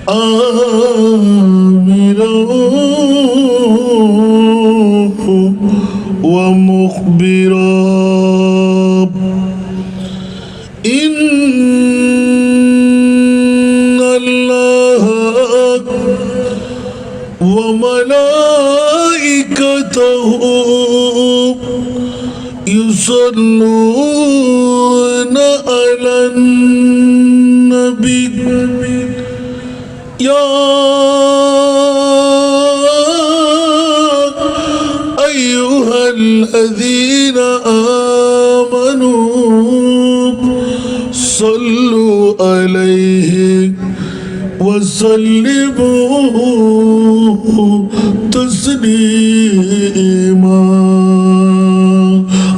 آمرا ومخبرا إن الله وملائكته يصلون على النبي يا أيها الذين آمنوا صلوا عليه وسلموا تسليما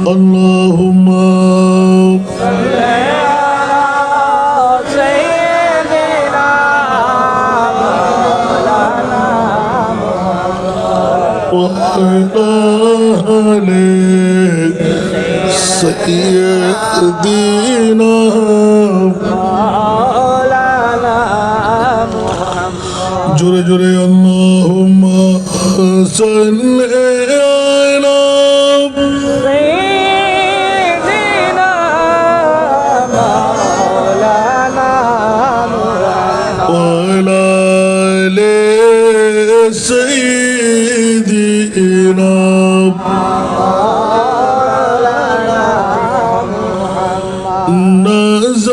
اللهم صل على سيدنا وعلى آل سيدنا جري جري اللهم صل على سيدنا مولانا وعلى آل سيدنا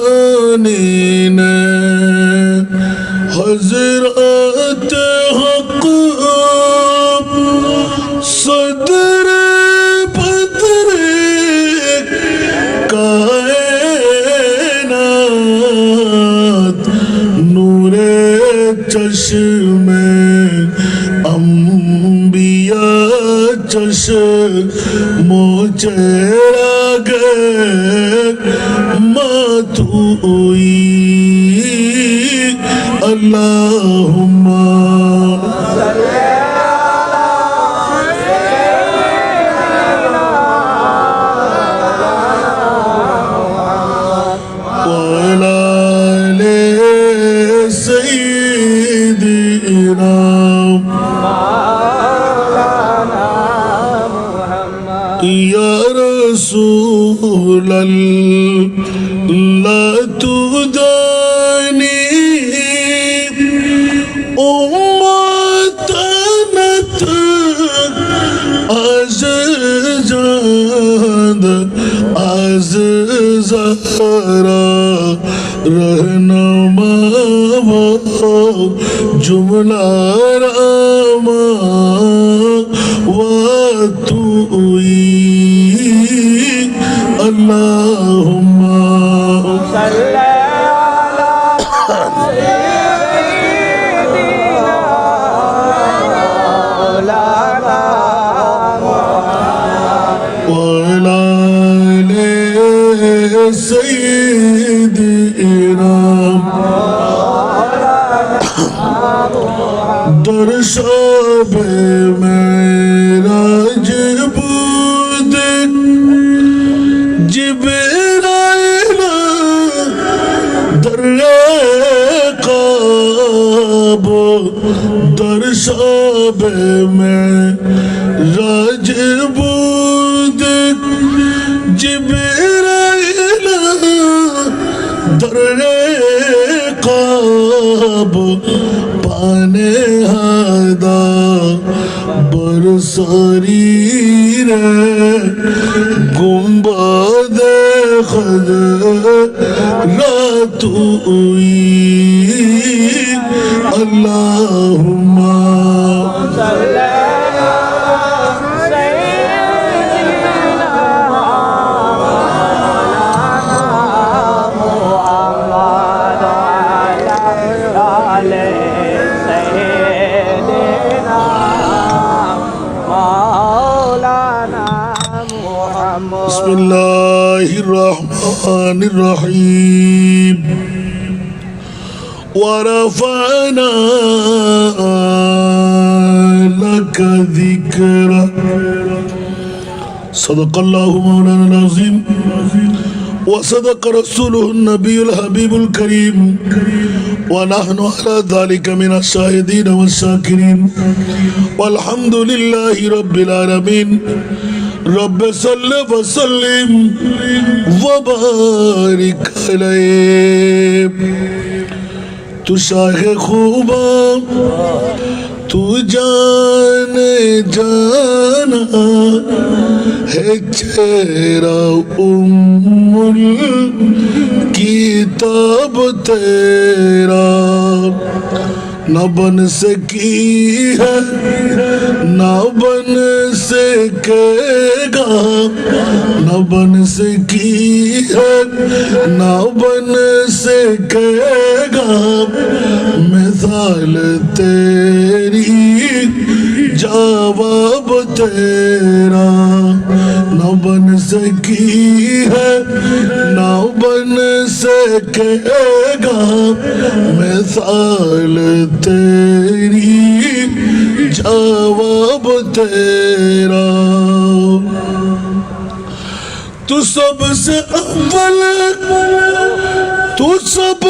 نازنين حضرت حق صدر بدر کائنات نور چشم انبیاء چشم چراغ ماتوئی اللهم صل على وعلى آل سيدنا يا رسول الله تداني أمتنت عزيزاند عزيزارا رهنما جملة راما واتوي اللهم صل على سيدنا مولانا وعلى آل سيدنا در شب معراج بود جبرائیل در رقاب در شب معراج بود جبرائیل در رقاب پانے ہدا برسریر گنبد خضراتوئی اللهم صل على سيدنا محمد وعلى آل سيدنا مولانا محمد بسم الله الرحمن الرحيم ورفعنا لك ذكرك صدق الله مولانا العظيم وصدق رسوله النبي الحبيب الكريم ونحن على ذلك من الشاهدين والشاكرين والحمد لله رب العالمين رب صل وسلم وبارك عليه تو شاہ خوبا تو جانے جانا ہے چہرہ الکتاب تیرا نہ بن سکی ہے نہ بن سکے گا نہ بن سکی ہے نہ بن سکے گا مثال تیری جواب تیرا نہ بن سکی ہے نہ بن سکے گا مثال تیری جواب تیرا تو سب سے اول تو سب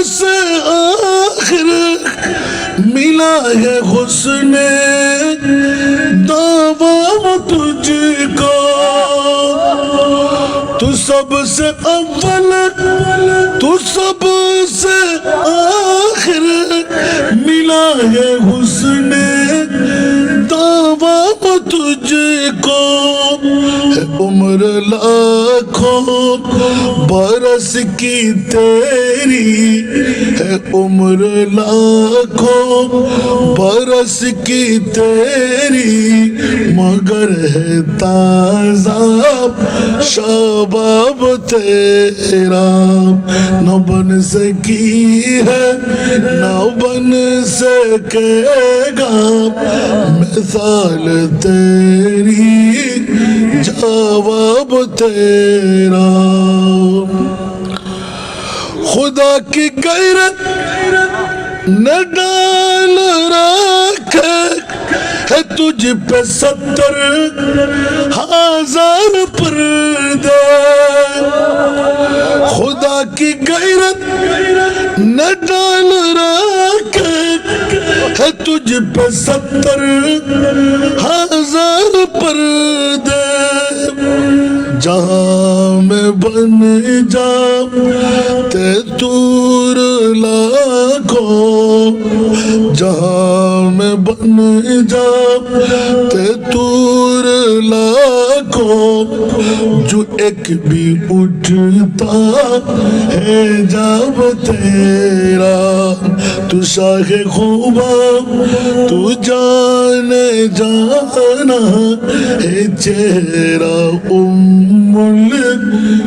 سے آخر ملا ہے حسن دعویٰ تجھ کو تو سب سے اول تو سب سے آخر ملا ہے حسن دعویٰ تجھ کو ہے عمر لاکھوں برس کی تیری ہے عمر لاکھوں برس کی تیری مگر ہے تازہ شباب تیرا نہ بن سکی ہے نہ بن سکے گا مثال تیری جواب تیرا خدا کی غیرت نہ ڈال رکھے ہے تجھ پہ 70,000 پردے خدا کی غیرت نہ ڈال رکھے ہے تجھ پہ 70,000 پردے جہاں میں بن جاتے تور لاکھوں جہاں میں بن جاتے تور لاکھوں جو ایک بھی اٹھتا ہے جب تیرا تو شاہ خوبا تو جانے جانا ہے چہرہ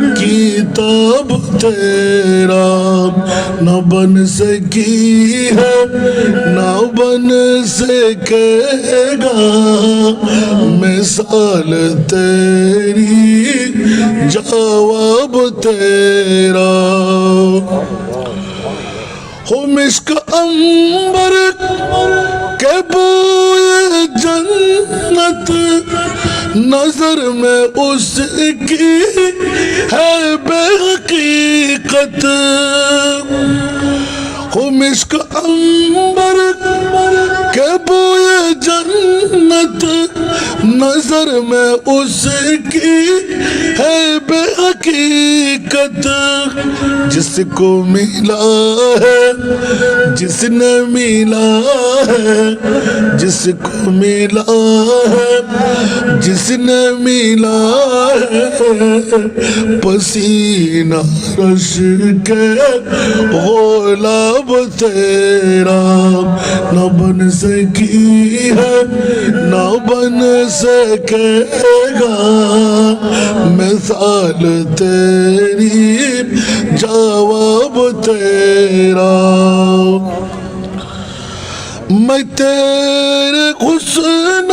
الکتاب تیرا نہ بن سکی ہے نہ بن سکے گا مثال تیری جواب تیرا ہو مشک عنبر کے بوئے جنت نظر میں اس کی ہے بے حقیقت ہو مشک عنبر کے بوئے جنت نظر میں اس کی ہے بے حقیقت جس کو ملا ہے جس نے ملا ہے جس کو ملا ہے جس نے ملا ہے پسینہ رش کے غلاب تیرا نہ بن سکی ہے نہ بن سکے گا مثال تیری جواب تیرا میں تیرے حسن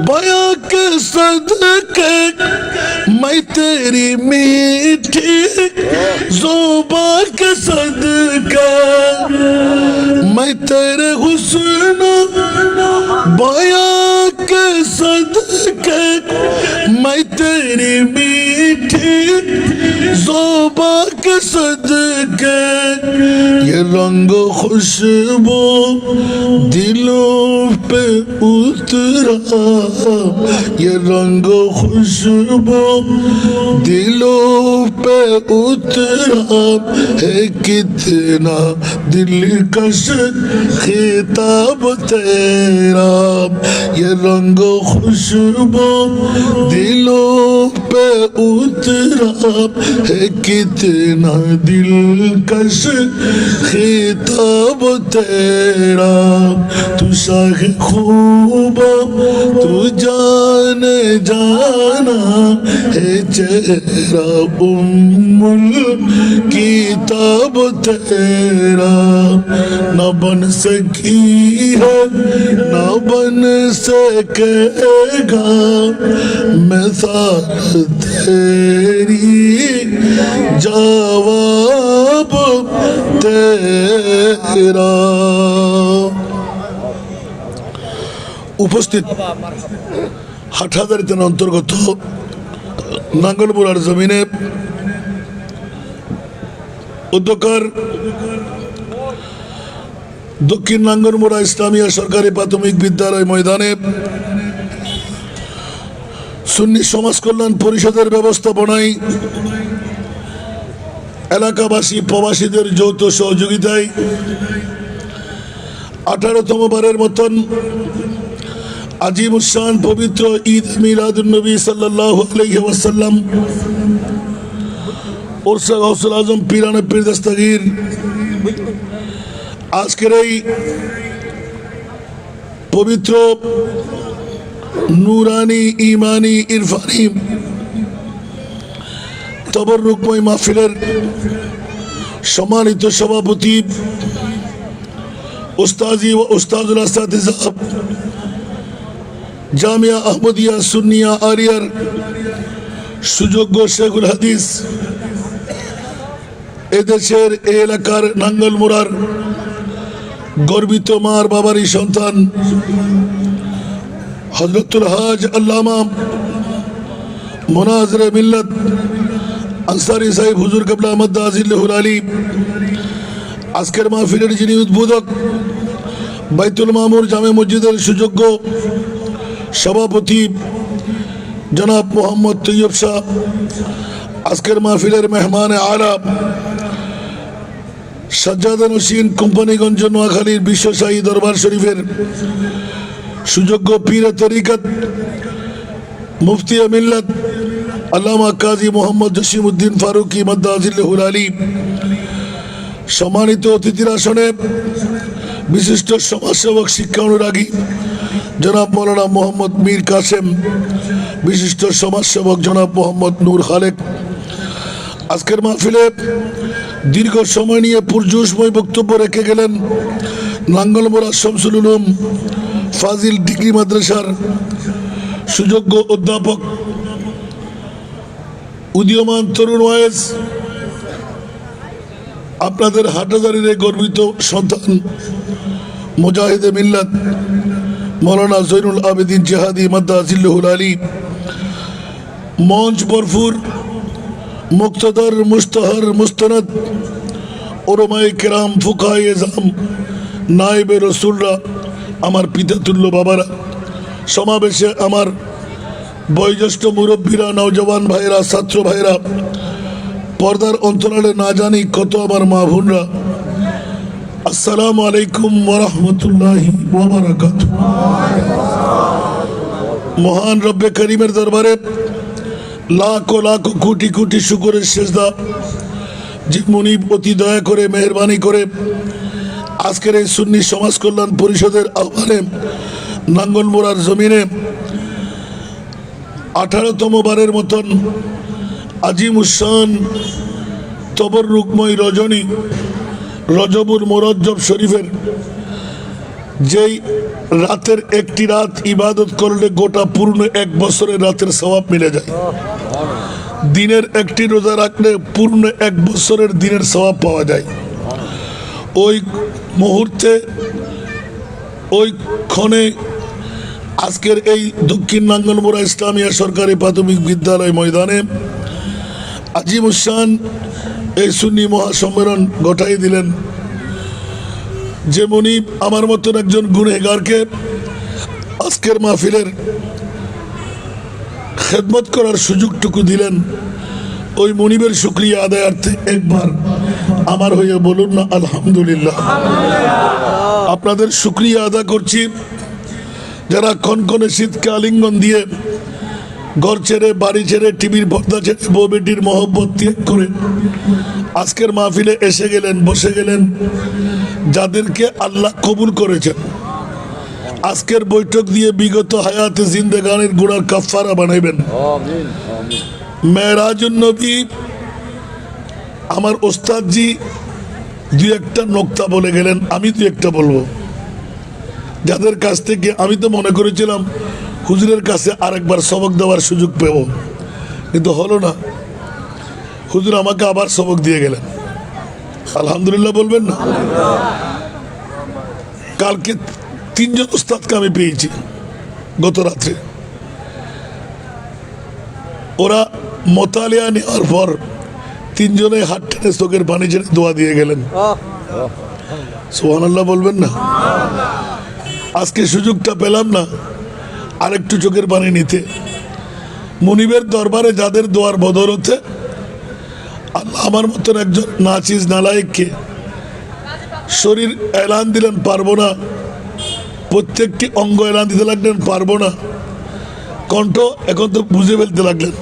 بیاں کے صدقے میں تیری میٹھی زبان کے صدقے میں تیرے حسن بیاں کے صدقے میں تیری میٹھی ज़ोबा के सदके ये रंग खुशबू दिलों पे उतरा, ये रंग खुशबू दिलों पे उतरा है, कितना दिलकश खिताब तेरा। ये रंग खुशबू दिलों पे उतरा है, कितना दिलकश खिताब तेरा। तू शाह खूब तू जाने जाना है, चेहरा उम्मुल किताब तेरा। न बन सकी है न बन सकेगा मिसाल तेरी, जवाब तेरा। উপস্থিত হাটহাজারীর অন্তর্গত নাঙ্গলমুড়ার জমিনে উদ্যোগকার দক্ষিণ নাঙ্গলমুড়া ইসলামিয়া সরকারি প্রাথমিক বিদ্যালয় ময়দানে সুন্নি সমাজ কল্যাণ পরিষদের ব্যবস্থাপনায় এলাকাবাসী প্রবাসীদের যৌথ সহযোগিতায় 18তম বারের মতন আজিমুশান পবিত্র ঈদ মিলাদুন নবী সাল্লাল্লাহু আলাইহি ওয়াসাল্লাম উরসে গাউসুল আজম পীরানে পীর দস্তগীর আজকের এই পবিত্র নুরানি ইমানি ইরফানি তবররুকময় মাহফিলের সম্মানিত সভাপতি উস্তাজি ও উস্তাদুল আসাতিজা জামিয়া আহমদিয়া সুন্নিয়া আরিয়ার সুযোগ্য শেখুল হাদিস, এদেশের এই এলাকার নাঙ্গলমুড়ার গর্বিত মার বাবারই সন্তান হযরতুল হাজ আল্লামা মুনাজিরে মিল্লাত আনসারী সাহেব হুজুর কিবলা আহমদ আজিল্লাহুল আলী, আজকের মাহফিলের যিনি উদ্বোধক বাইতুল মামুর জামে মসজিদের সুযোগ্য সভাপতি জনাব মোহাম্মদ তৈয়ব শাহ, আজকের মাহফিলের মেহমান আলা সাজ্জাদ হোসেন কোম্পানিগঞ্জ নোয়াখালীর বিশ্বশাহী দরবার শরীফের সুযোগ্য পীর তরিকত মুফতি মিল্লাত আল্লামা কাজী মোহাম্মদ জসিমউদ্দিন ফারুকী মাদ্দাজিল্লাহুল আলী, সম্মানিত অতিথির আসনে বিশিষ্ট সমাজসেবক শিক্ষা অনুরাগী জনাব মৌলানা মোহাম্মদ মীর কাসেম, বিশিষ্ট সমাজসেবক জনাব মোহাম্মদ নূর খালেক। আজকের মাহফিলে দীর্ঘ সময় নিয়ে পুরজোশময় বক্তব্য রেখে গেলেন নাঙ্গলমুড়া শামসুল উলুম ফাজিল ডিগ্রি মাদ্রাসার সুযোগ্য অধ্যাপক উদীয়মান তরুণ ওয়াইজ আপনাদের হাটহাজারীর গর্বিত সন্তান মুজাহিদে মিল্লাত মৌলানা জৈনুল আবেদিন জিহাদি মাদ্দাজিল্লাহুল আলী, মঞ্চ ভরপুর মুক্তদর মুস্তাহার মুস্তানাদ ওলামায়ে কেরাম ফুকাহায়ে এজাম নায়েবে রসুলরা, আমার পিতাতুল্য বাবারা, সমাবেশে আমার বয়োজ্যেষ্ঠ মুরব্বীরা, নওজওয়ান ভাইরা, ছাত্র ভাইরা, পর্দার অন্তরালে না জানি কত আমার মা বোনরা, আসসালামু আলাইকুম ওয়া রাহমাতুল্লাহি ওয়া বারাকাতুহু। মহান রব্বে করিমের দরবারে লাখো লাখো কোটি কোটি শুকরের সেজদা, যে মুনিব অতি দয়া করে মেহরবানি করে আজকের এই সুন্নি সমাজ কল্যাণ পরিষদের আহ্বানে নাঙ্গলমুড়ার জমিনে 18তম বারের মতন আজিমুশান তবররুকময় রজনী রজবুল মুরজ্জব শরীফের, যেই রাতের একটি রাত ইবাদত করলে গোটা পূর্ণ 1 বছরের রাতের সওয়াব মিলে যায়, দিনের একটি রোজা রাখলে পূর্ণ 1 বছরের দিনের সওয়াব পাওয়া যায়। ওই মুহূর্তে ওই ক্ষণে আজকের এই দক্ষিণ নাঙ্গলমুড়া ইসলামিয়া সরকারি প্রাথমিক বিদ্যালয় ময়দানে আজিমুসান এই সুন্নি মহাসম্মেলন ঘটাই দিলেন, যে মনিব আমার মতন একজন গুনেগারকে আজকের মাহফিলের খেদমত করার সুযোগটুকু দিলেন। ওই মনিবের শুকরিয়া আদায়ার্থে একবার আমার হয়ে বলুন না আলহামদুলিল্লাহ। আপনাদের শুকরিয়া আদা করছি যারা কনকনে শীতকে আলিঙ্গন দিয়ে ঘর ছেড়ে, বাড়ি ছেড়ে, টিভির পর্দা ছেড়ে, বউ বেটির মহব্বত ত্যাগ করে আজকের মাহফিলে এসে গেলেন, বসে গেলেন। যাদেরকে আল্লাহ কবুল করেছেন, আজকের বৈঠক দিয়ে বিগত হায়াতে জিন্দেগানির গুনার কাফারা বানাইবেন। মেরাজুন নবী আমার ওস্তাদজি দুই একটা নোক্তা বলে গেলেন, আমি দুই একটা বলবো। যাদের কাছ থেকে আমি তো মনে করেছিলাম হুজুরের কাছে আরেকবার সবক দেওয়ার সুযোগ পেব, কিন্তু হলো না। হুজুর আমাকে আবার সবক দিয়ে গেলেন, আলহামদুলিল্লাহ বলবেন না? কালকে তিনজন উস্তাদকে আমি পেয়েছি গত রাত্রে। ওরা মোতালিয়া নেওয়ার পর তিনজনে হাত টেনে চোখের পানি ছেড়ে দোয়া দিয়ে গেলেন। সুবহানাল্লাহ বলবেন না? আজকে সুযোগটা পেলাম না আরেকটু চোখের পানি নিতে। মুনিবের দরবারে যাদের দোয়ার বদৌলতে আল্লাহ আমার মতন একজন নাচিজ নালায়েককে শরীর এলান দিলেন পারবো না, প্রত্যেকটি অঙ্গ এলান দিতে লাগলেন পারবো না, কণ্ঠ এখন তো বুঝে ফেলতে লাগলেন।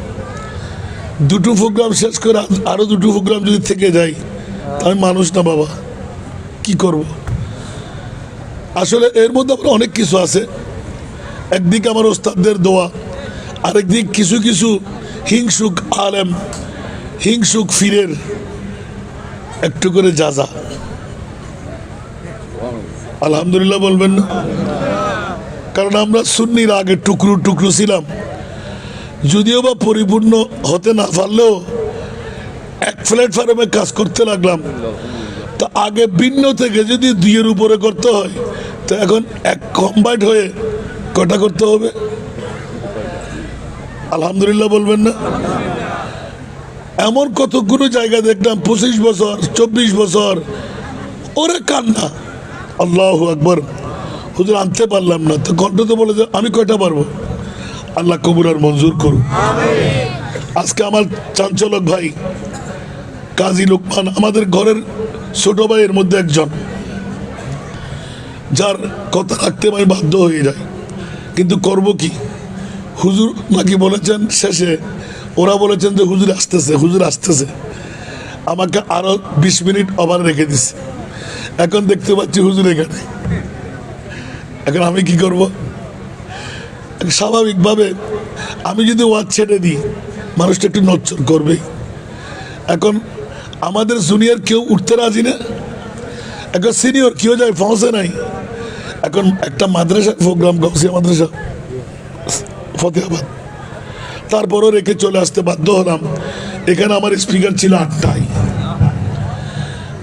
দুটো প্রোগ্রাম শেষ করে আরো দুটো প্রোগ্রাম যদি থেকে যাই, আমি মানুষ না বাবা, কি করব? আসলে এর মধ্যে আবার অনেক কিছু আছে। একদিকে আমার ওস্তাদদের দোয়া, আরেকদিক কিছু কিছু হিংসুক আলেম, হিংসুক ফিরের একটু করে যাজা। আলহামদুলিল্লাহ বলবেন না? কারণ আমরা সুন্নির আগে টুকরো টুকরো ছিলাম, যদিও বা পরিপূর্ণ হতে না পারলেও এক প্ল্যাটফর্মে কাজ করতে লাগলাম। তা আগে ভিন্ন থেকে যদি দুইয়ের উপরে করতে হয়, তো এখন এক কম্বাইন্ড হয়ে কটা করতে হবে? আলহামদুলিল্লাহ বলবেন না? এমন কতগুলো জায়গা দেখলাম 25 বছর 24 বছর ওরে কান্না, আল্লাহু আকবার, হুজুর আনতে পারলাম না। তো কণ্ঠ তো বলে যে আমি কয়টা পারবো? আল্লাহ কবুল আর মঞ্জুর করুন। আজকে আমার চাঞ্চলক ভাই কাজী লোকমান আমাদের ঘরের ছোট ভাইয়ের মধ্যে একজন, যার কথা রাখতে আমি বাধ্য হয়ে যাই, কিন্তু করব কি? হুজুর নাকি বলেছেন শেষে, ওরা বলেছেন যে হুজুর আসতেছে, হুজুর আসতেছে। আমাকে আরো 20 মিনিট ওভার রেখে দিছে। এখন দেখতে পাচ্ছি হুজুর এখানে। এখন আমি কি করব? স্বাভাবিকভাবে আমি যদি ওয়াজ ছেড়ে দিই, মানুষটা একটু নচ্চর করবেই। এখন আমাদের জুনিয়র কেউ উঠতে রাজি না, এখন সিনিয়র কেউ যায় পৌঁছে নাই। এখন একটা মাদ্রাসার প্রোগ্রাম, গাউসিয়া মাদ্রাসা ফতেহাবাদ, তারপরও রেখে চলে আসতে বাধ্য হলাম। এখানে আমার স্পিকার ছিল 8টায়,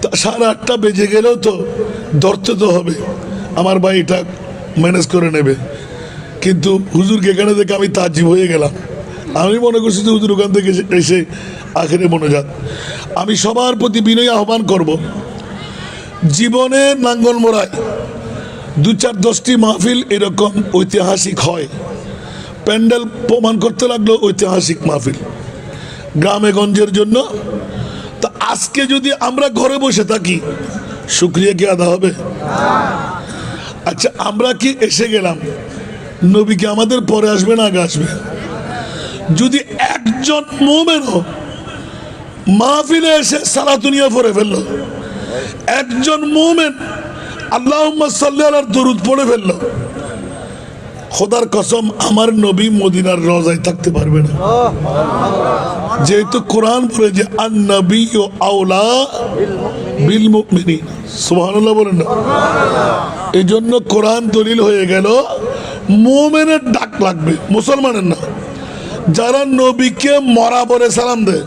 8:30 বেজে গেলেও তো ধরতে তো হবে, আমার ভাই এটা ম্যানেজ করে নেবে। কিন্তু হুজুরকে এখানে দেখে আমি তাজ্জিব হয়ে গেলাম। আমি মনে করছি যে হুজুর ওখান থেকে এসে আখেরে মনোজাত। আমি সবার প্রতি বিনয়ী আহ্বান করব, জীবনে নাঙ্গল মোড়ায় 2-4-10টি মাহফিল এরকম ঐতিহাসিক হয়। প্যান্ডেল প্রমাণ করতে লাগলো ঐতিহাসিক মাহফিল গ্রামে গঞ্জের জন্য। তা আজকে যদি আমরা ঘরে বসে থাকি, শুকরিয়া কি আদা হবে? আচ্ছা, আমরা কি এসে গেলাম, নবী কি আমাদের পরে আসবে না আগে আসবে? যদি একজন মুমিনও মাহফিলে এসে সালাতুনিয়া পড়ে ফেললো, একজন মুমিন আল্লাহুম্মা সাল্লি আলার দরুদ পড়ে ফেললো, খোদার কসম আমার নবী মদিনার রওজায় থাকতে পারবে না। যেহেতু কোরআন বলে যে আন নবিয়্যু আওলা বিল মুমিনিন, সুবহানাল্লাহ বলেন না? এই জন্য কোরআন দলিল হয়ে গেল মুমিনের ডাক লাগবে, মুসলমানের না। যারা নবীকে মরা বলে সালাম দেয়,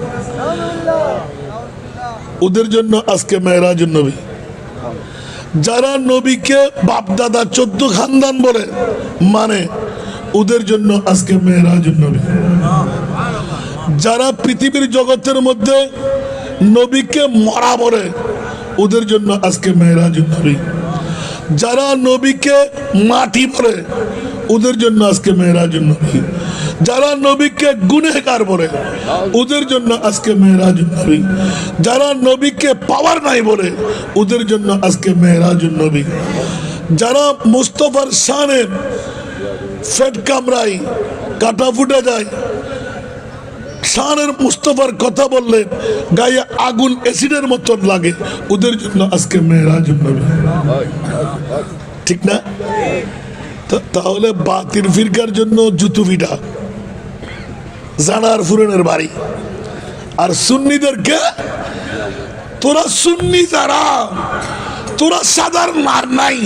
ওদের জন্য আজকে মেরাজুন নবী। যারা নবীকে বাপদাদা 14 খানদান বলে মানে, ওদের জন্য আজকে মেরাজুন নবী। যারা পৃথিবীর জগতের মধ্যে নবীকে মরা বলে ওদের জন্য আজকে মেরাজুন নবী। যারা নবীকে মাটি বলে ওদের জন্য আজকে মেরাজুন নবী। যারা নবীকে গুনেহগার বলে ওদের জন্য আজকে মেরাজুন নবী। যারা নবীকে পাওয়ার নাই বলে ওদের জন্য আজকে মেরাজুন নবী। যারা মুস্তফার শানে ফেট কামড়াই, কাটা ফুটে যায়, শানের মুস্তফার কথা বললে গায়ে আগুন অ্যাসিডের মতন লাগে, ওদের জন্য আজকে মেরাজুন নবী। ঠিক না? তাহলে বাতিল ফিরকার জন্য জুতু পিটা, জানার ফুরনের বাড়ি। আর সুন্নিদেরকে তোরা সুন্নি যারা, তোরা সাধারণ মার নাই,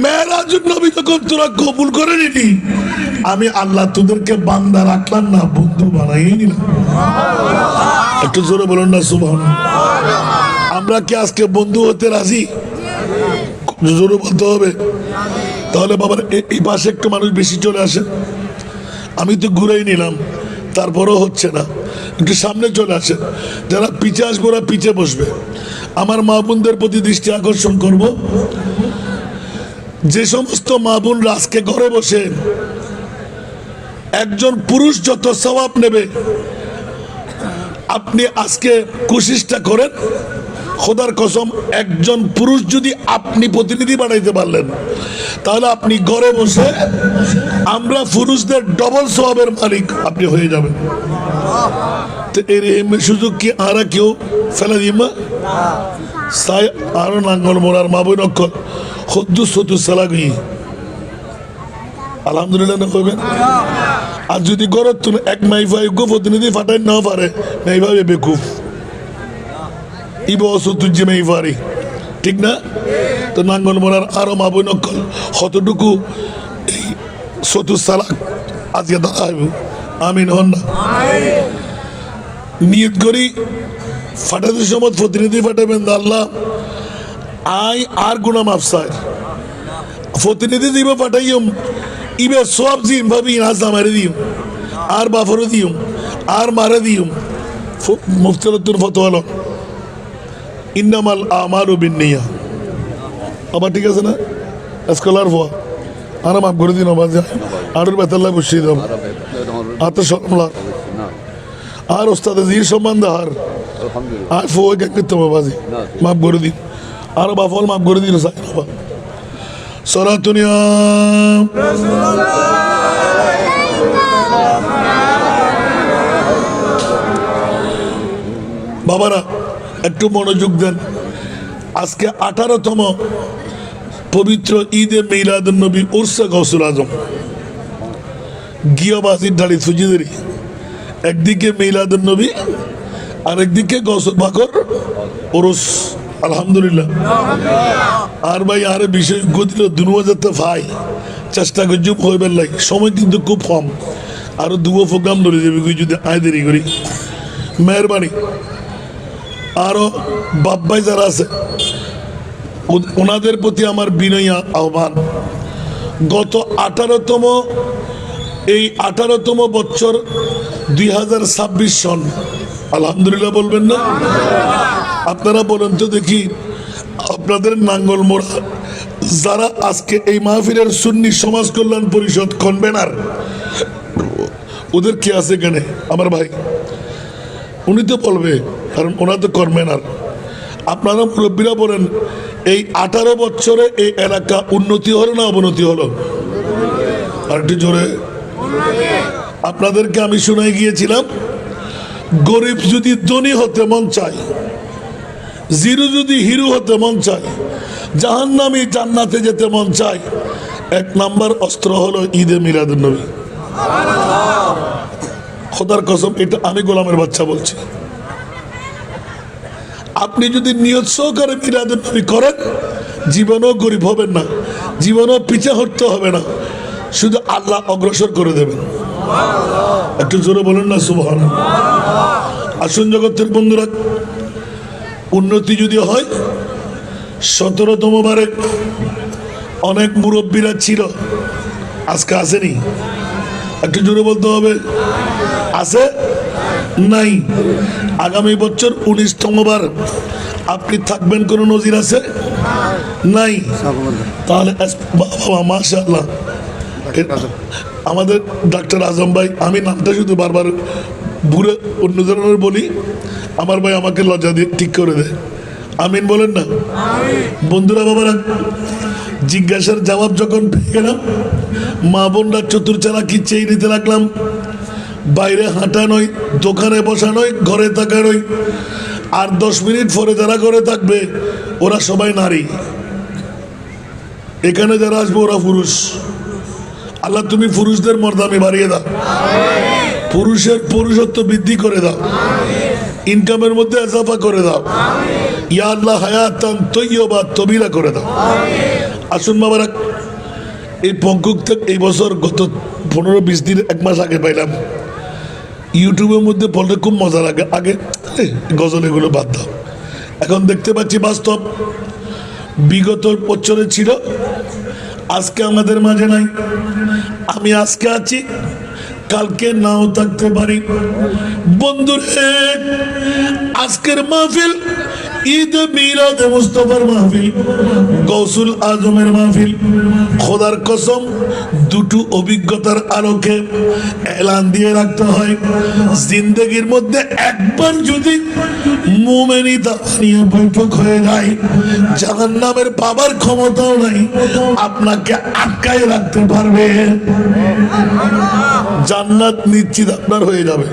মেরাজুন নবী যখন তোরা কবুল করে নিলি, আমি আল্লাহ তোদেরকে বান্দা রাখলাম না, বন্ধু বানাই নিলাম। একটু জোরে বলুন না সুবহানাল্লাহ। আমরা কি আজকে বন্ধু হতে রাজি? জোরে বলতে হবে। তাহলে বাবার এই পাশে একটু মানুষ বেশি চলে আসে। আমি তো ঘুরেই নিলাম, তারপরেও হচ্ছে না। একটু সামনে চলে আসে। যারা পিছে আসবে ওরা পিছে বসবে। আমার মা বোনদের প্রতি দৃষ্টি আকর্ষণ করব, যে সমস্ত মা বোনরা আজকে ঘরে বসে একজন পুরুষ যত সওয়াব নেবে, আপনি আজকে কোশিশটা করেন, খোদার কসম একজন পুরুষ যদি আপনি প্রতিনিধি বানাইতে পারলেন, তাহলে আপনি ঘরে বসে আমরা পুরুষদের ডবল সওয়াবের মালিক আপনি হয়ে যাবেন। তো এর সুযোগ কি আরা কেউ ফেলে দিমা সাই আরো নাঙ্গল মোড়ার মাবুই নক্ষর হদ্দুস হতুস সালাগি আলহামদুলিল্লাহ না করবেন। আর যদি গরত তুমি এক মাইফাই গো প্রতিনিধি ফাটাই না পারে মাইভাবে বেকুফ ইবো অসুতুজ্জি মাইফারি, ঠিক না? তো নাঙ্গল মোড়ার আরো মাবুই নক্ষর কতটুকু এই সতুস সালাক আজকে দাঁড়াইব। আমিন হন না? নিয়ত করি ফাটাতে সময় প্রতিনিধি ফাটাবেন, আল্লাহ আই আর গুনা মাফসায় প্রতিনিধি দিব ফাটাইম ইবে সব জিম ভাবি নাজা মারে দিম আর বাফরে দিম আর মারে দিম। মুফতিরতুল ফতোয়াল ইন্নামাল আমালু বিন্নিয়া। আবার ঠিক আছে না? স্কলার ফোয়া আর মাফ করে দিন। আবার আর বেতাল্লা বসিয়ে দাম আর শরমলা আর ওস্তাদে জির সম্মান দাহার আর ফোয়া কে করতে বাবাজি মাফ করে দিন। আর বাফল মাফ করে দিন। সাই বাবা সরাতুনিয়া বাবারা একটু মনোযোগ দেন। আজকে 18তম পবিত্র ঈদে মিলাদুন নবী উরসে গৌসুল আজম গিয়াবাসির ঢালি সুজিদেরই একদিকে মিলাদুন নবী আর একদিকে গৌসুল বাকর উরুস। আলহামদুলিল্লাহ। আর ভাই আর বিষয় গতিল দুনুয়া যেতে ভাই চেষ্টা করছি হইবার লাই, সময় কিন্তু খুব কম। আরো দুবো প্রোগ্রাম ধরে যাবে যদি আয় দেরি করি। মেহরবানি। আরো বাপ্পাই যারা আছে ওনাদের প্রতি আমার বিনয়ী আহ্বান, গত 18তম এই 18তম বছর 2026 সন, আলহামদুলিল্লাহ বলবেন না? আপনারা বলেন তো দেখি, আপনাদের নাঙ্গল মোড়া যারা আজকে এই মাহফিলের সুন্নি সমাজ কল্যাণ পরিষদ কনভেনার, ওদের কি আছে এখানে? আমার ভাই উনি তো বলবে, কারণ ওনার তো কনভেনার। আপনারা মুরব্বীরা বলেন, এই 18 বছরে এই এলাকা উন্নতি হলো না অবনতি হলো? আর একটু জোরে। আপনাদেরকে আমি শুনাই গিয়েছিলাম, গরিব যদি ধনী হতে মন চায়, জিরো যদি হিরো হতে মন চায়, জাহান্নামী জান্নাতে যেতে মন চায়, 1 নাম্বার অস্ত্র হলো ঈদে মিলাদুন নবী। খোদার কসম, এটা আমি গোলামের বাচ্চা বলছি। আপনি যদি নিয়ত সহকারে মিলাদুন নবী করেন, জীবনও গরিব হবেন না, জীবনও পিছে হটতে হবে না, শুধু আল্লাহ অগ্রসর করে দেবেন। একটু জোরে বলেন না সুবহানাল্লাহ। আসুন জগতের বন্ধুরা, উন্নতি যদি হয়, 17তম বারে অনেক মুরব্বীরা ছিল, আজকে আসেনি। একটু জোরে বলতে হবে, আছে। নাই। আগামী বছর 19তম বার আপনি থাকবেন, কোন নজির আছে? নাই। তাহলে বাবা মাশাআল্লাহ, আমাদের ডাক্তার আজম ভাই, আমি নামটা শুধু বারবার ভুলে অন্য ধরনের বলি, আমার ভাই আমাকে লজ্জা দিয়ে ঠিক করে দেয়। আমিন বলেন না বন্ধুরা। বাবারা, জিজ্ঞাসার জবাব যখন পেয়ে গেলাম, মা বোনরা চতুর্চালা কি চেয়ে নিতে লাগলাম। বাইরে হাঁটা নয়, দোকানে বসা নয়, ঘরে থাকা নয়। আর 10 মিনিট পরে যারা ঘরে থাকবে ওরা সবাই নারী। এখানে যারা আসবে ওরা পুরুষ। আল্লাহ তুমি পুরুষদের মর্যাদা বাড়িয়ে দাও, পুরুষের পুরুষত্ব বৃদ্ধি করে দাও, ইনকামের মধ্যে ইজাফা করে দাও। ইয়া আল্লাহ হায়াতান তৈয়বা তবিলা করে দাও। আসুন বাবারা, এই পঙ্কুক থেকে এই বছর গত 15-20 দিন, 1 মাস আগে পাইলাম ইউটিউবের মধ্যে বলতে খুব মজা লাগে। আগে গজল এগুলো বাদ দাও, এখন দেখতে পাচ্ছি বাস্তব। বিগত বছরে ছিল, আজকে আমাদের মাঝে নাই। আমি আজকে আছি, কালকে নাও থাকতে পারি। বন্ধুরে, আজকের মাহফিল ঈদ মিলাদ মুস্তাফার মাহফিল, গৌসুল আজমের মাহফিল। খোদার কসম, দুটো অভিজ্ঞতার আলোকে এলান দিয়ে রাখতে হয়, জিন্দগির মধ্যে একবার যদি মুমিনি নিয়ে বৈঠক হয়ে যায়, জাহান্নামের পাবার ক্ষমতাও নাই আপনাকে আটকায় রাখতে পারবে। জান্নাত নিশ্চিত আপনার হয়ে যাবে।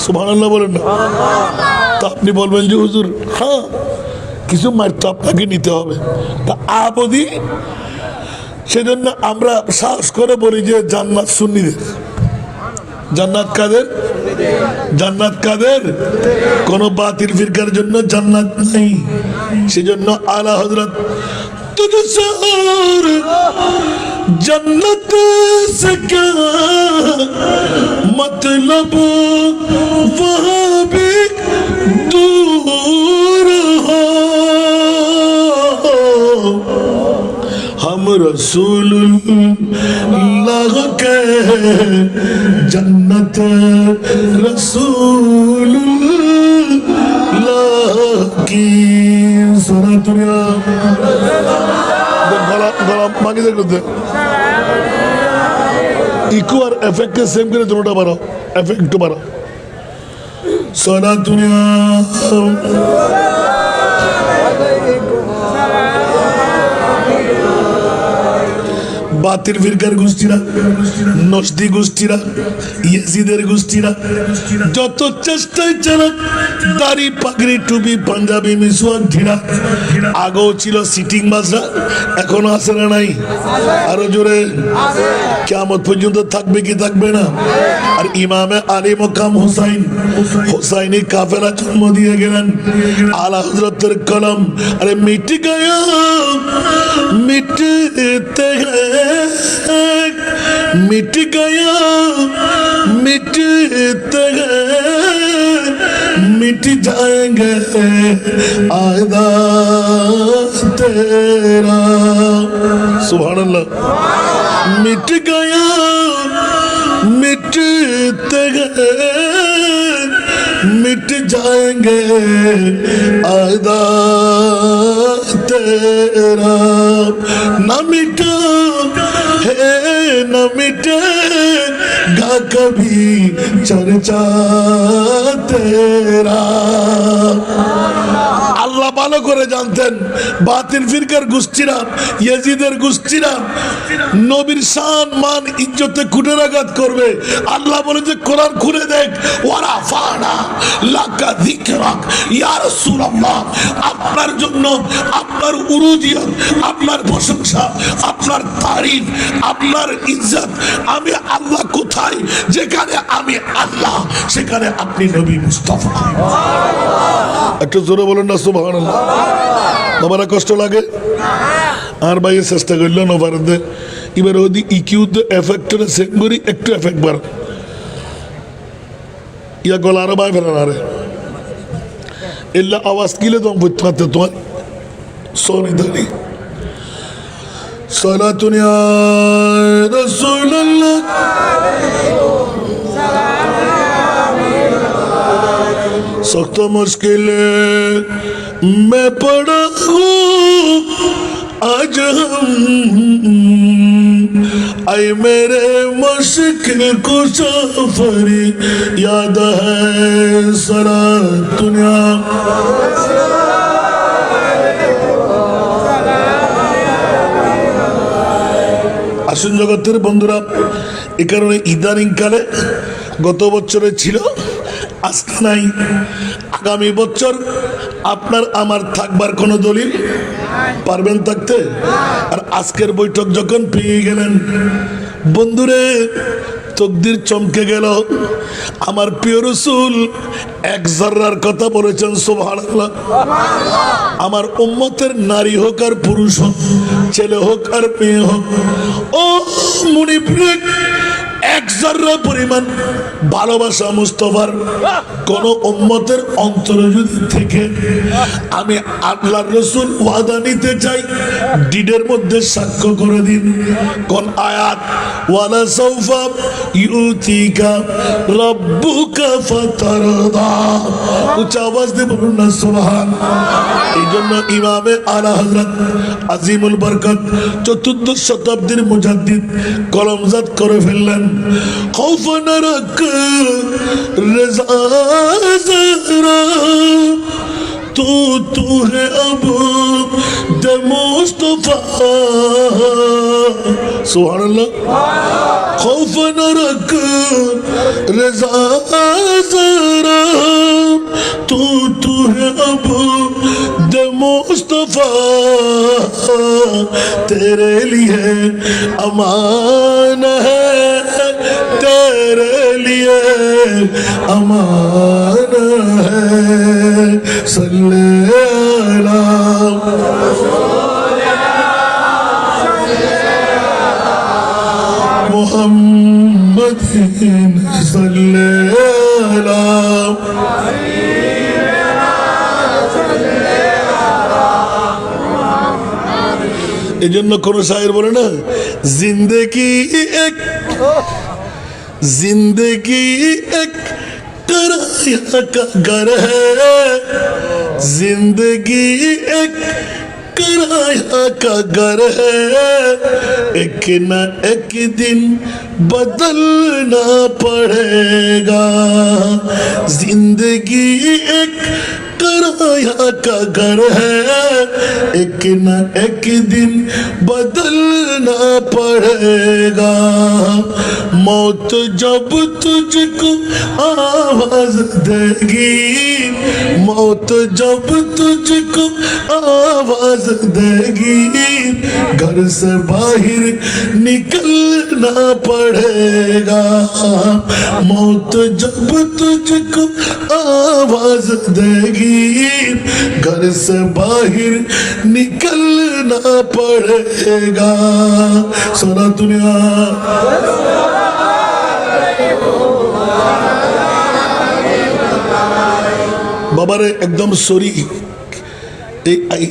সুবহানাল্লাহ বলেন না? তা আপনি বলবেন যে হুজুর, হ্যাঁ কিছু মার তো আপনাকে নিতে হবে। তা আবদি, সেজন্য আমরা সাহস করে বলি যে জান্নাত সুন্নিদের। জান্নাত কাদের? জান্নাত কাদের? কোন বাতিল ফিরকার জন্য জান্নাত নেই। সেজন্য আলা হযরত तुझसर जन्नत से क्या मतलब, वहाँ भी दूर हो। हम रसूलुल्लाह के जन्नत रसूलुल्लाह की सुनतुनिया গলা মাগি দেখতে ইকো আর এফেক্টকে সেম করে দুটোটা বাড়াও, এফেক্ট একটু বাড়াও। সোনা দুনিয়া বাতিল ফিরকার গোষ্ঠীরা, নসদি গোষ্ঠীরা, ইয়াজিদের গোষ্ঠীরা যত চেষ্টায় চালাক, দাড়ি পাগড়ি টুপি পাঞ্জাবি মিসওয়াক ঢিলা, আগেও ছিল সিটিং মাসরা, এখনো আছে না নাই? আরো জোরে। কিয়ামত পর্যন্ত থাকবে কি থাকবে না? আর ইমামে আলী মকাম হুসাইন, হুসাইনি কাফেলা জন্ম দিয়ে গেলেন। আলা হযরতের কলম আরে মিট গয়া মিটতে मिट गया मिटते मिट जाएंगे आयदा तेरा। सुभान अल्लाह। मिट गया मिटते मिट जाएंगे आयदा तेरा। न मिटा है न मिटेगा कभी चर्चा तेरा। আল্লাহ ভালো করে জানতেন বাতিল ফিরকার গোষ্ঠীরা, ইয়াজিদের গোষ্ঠীরা নবীর শান মান ইজ্জতে কুঠারাঘাত করবে। আল্লাহ বলে যে কোরআন খুলে দেখ, ওয়ারা ফানা লাকা যিকরাক ইয়া রাসূলুল্লাহ, আপনার জন্য আপনার উরুজিয়ত, আপনার প্রশংসা, আপনার তারিফ, আপনার ইজ্জত আমি আল্লাহ কোথায়? যেখানে আমি আল্লাহ সেখানে আপনি নবী মুস্তাফা। একটু জোরে বলেন না সুবহানাল্লাহ। বাবারা কষ্ট লাগে আর ভাইয়ের চেষ্টা করলো না পারে। এবার ওদি ইকিউদ এফেক্টরে সেঙ্গুরি একটু এফেক্ট বার ইয়া গলা আরো বাই ফেলা রে এল্লা আওয়াজ কিলে তো বুঝতে তোমার সোনি ধরি সালাতুন ইয়া রাসূলুল্লাহ सख्त मुश्किल में पड़ा हूँ आज हम आए मेरे मुश्किल कुशा फरी याद है सारा दुनिया আসুন জগতের বন্ধুরা এই কারণে ইদানিং কালে গত বছরে ছিল আজকে নাই আগামী বছর আপনার আমার থাকবার কোনো দলিল পারবেন থাকতে আর আজকের বৈঠক যখন পেয়ে গেলেন বন্ধুরে তকদির চমকে গেল আমার প্রিয় রাসূল এক যাররার কথা বলেছেন সুবহানাল্লাহ আমার উম্মতের নারী হোক আর পুরুষ হোক ছেলে হোক আর মেয়ে হোক ও মুনিফরে এক যাররা পরিমাণ ভালোবাসা মুস্তাফার কোন উম্মতের অন্তরে যদি থেকে আমি আল্লাহর রাসূল ওয়াদা নিতে চাই ডিডের মধ্যে সাক্ষ্য করে দিন কোন আয়াত ওয়ালা সাউফা ইউতিকা রাব্বুকা ফাতারদা উচ্চ আওয়াজ দিয়ে বলুন না সুবহান এইজন্য ইমামে আলা হযরত আজিমুল বরকত চতুর্দশ শতাব্দীর মুজাদ্দিদ কলমজাত করে ফেললেন खौफ न रख रज़ा ज़रा तू है अब दे मुस्तफा सुभान अल्लाह खौफ न रख रज़ा ज़रा तू है अब दे मुस्तफा तेरे लिए अमान है तेरे लिए अमान है सल्ले अला मुहम्मद सल्ले अला এই জন্য কোন শায়ের বলে না জিন্দেগি এক जिंदगी एक किराया का घर है जिंदगी एक किराया का घर है एक न एक दिन बदलना पड़ेगा जिंदगी एक किराया का घर है एक न एक दिन बदलना पड़ेगा मौत जब तुझको आवाज देगी मौत जब तुझको आवाज देगी घर से बाहर निकलना पड़ेगा मौत जब तुझको आवाज देगी घर से बाहर निकलना पड़ेगा सारा दुनिया বাবারে একদম সরি এই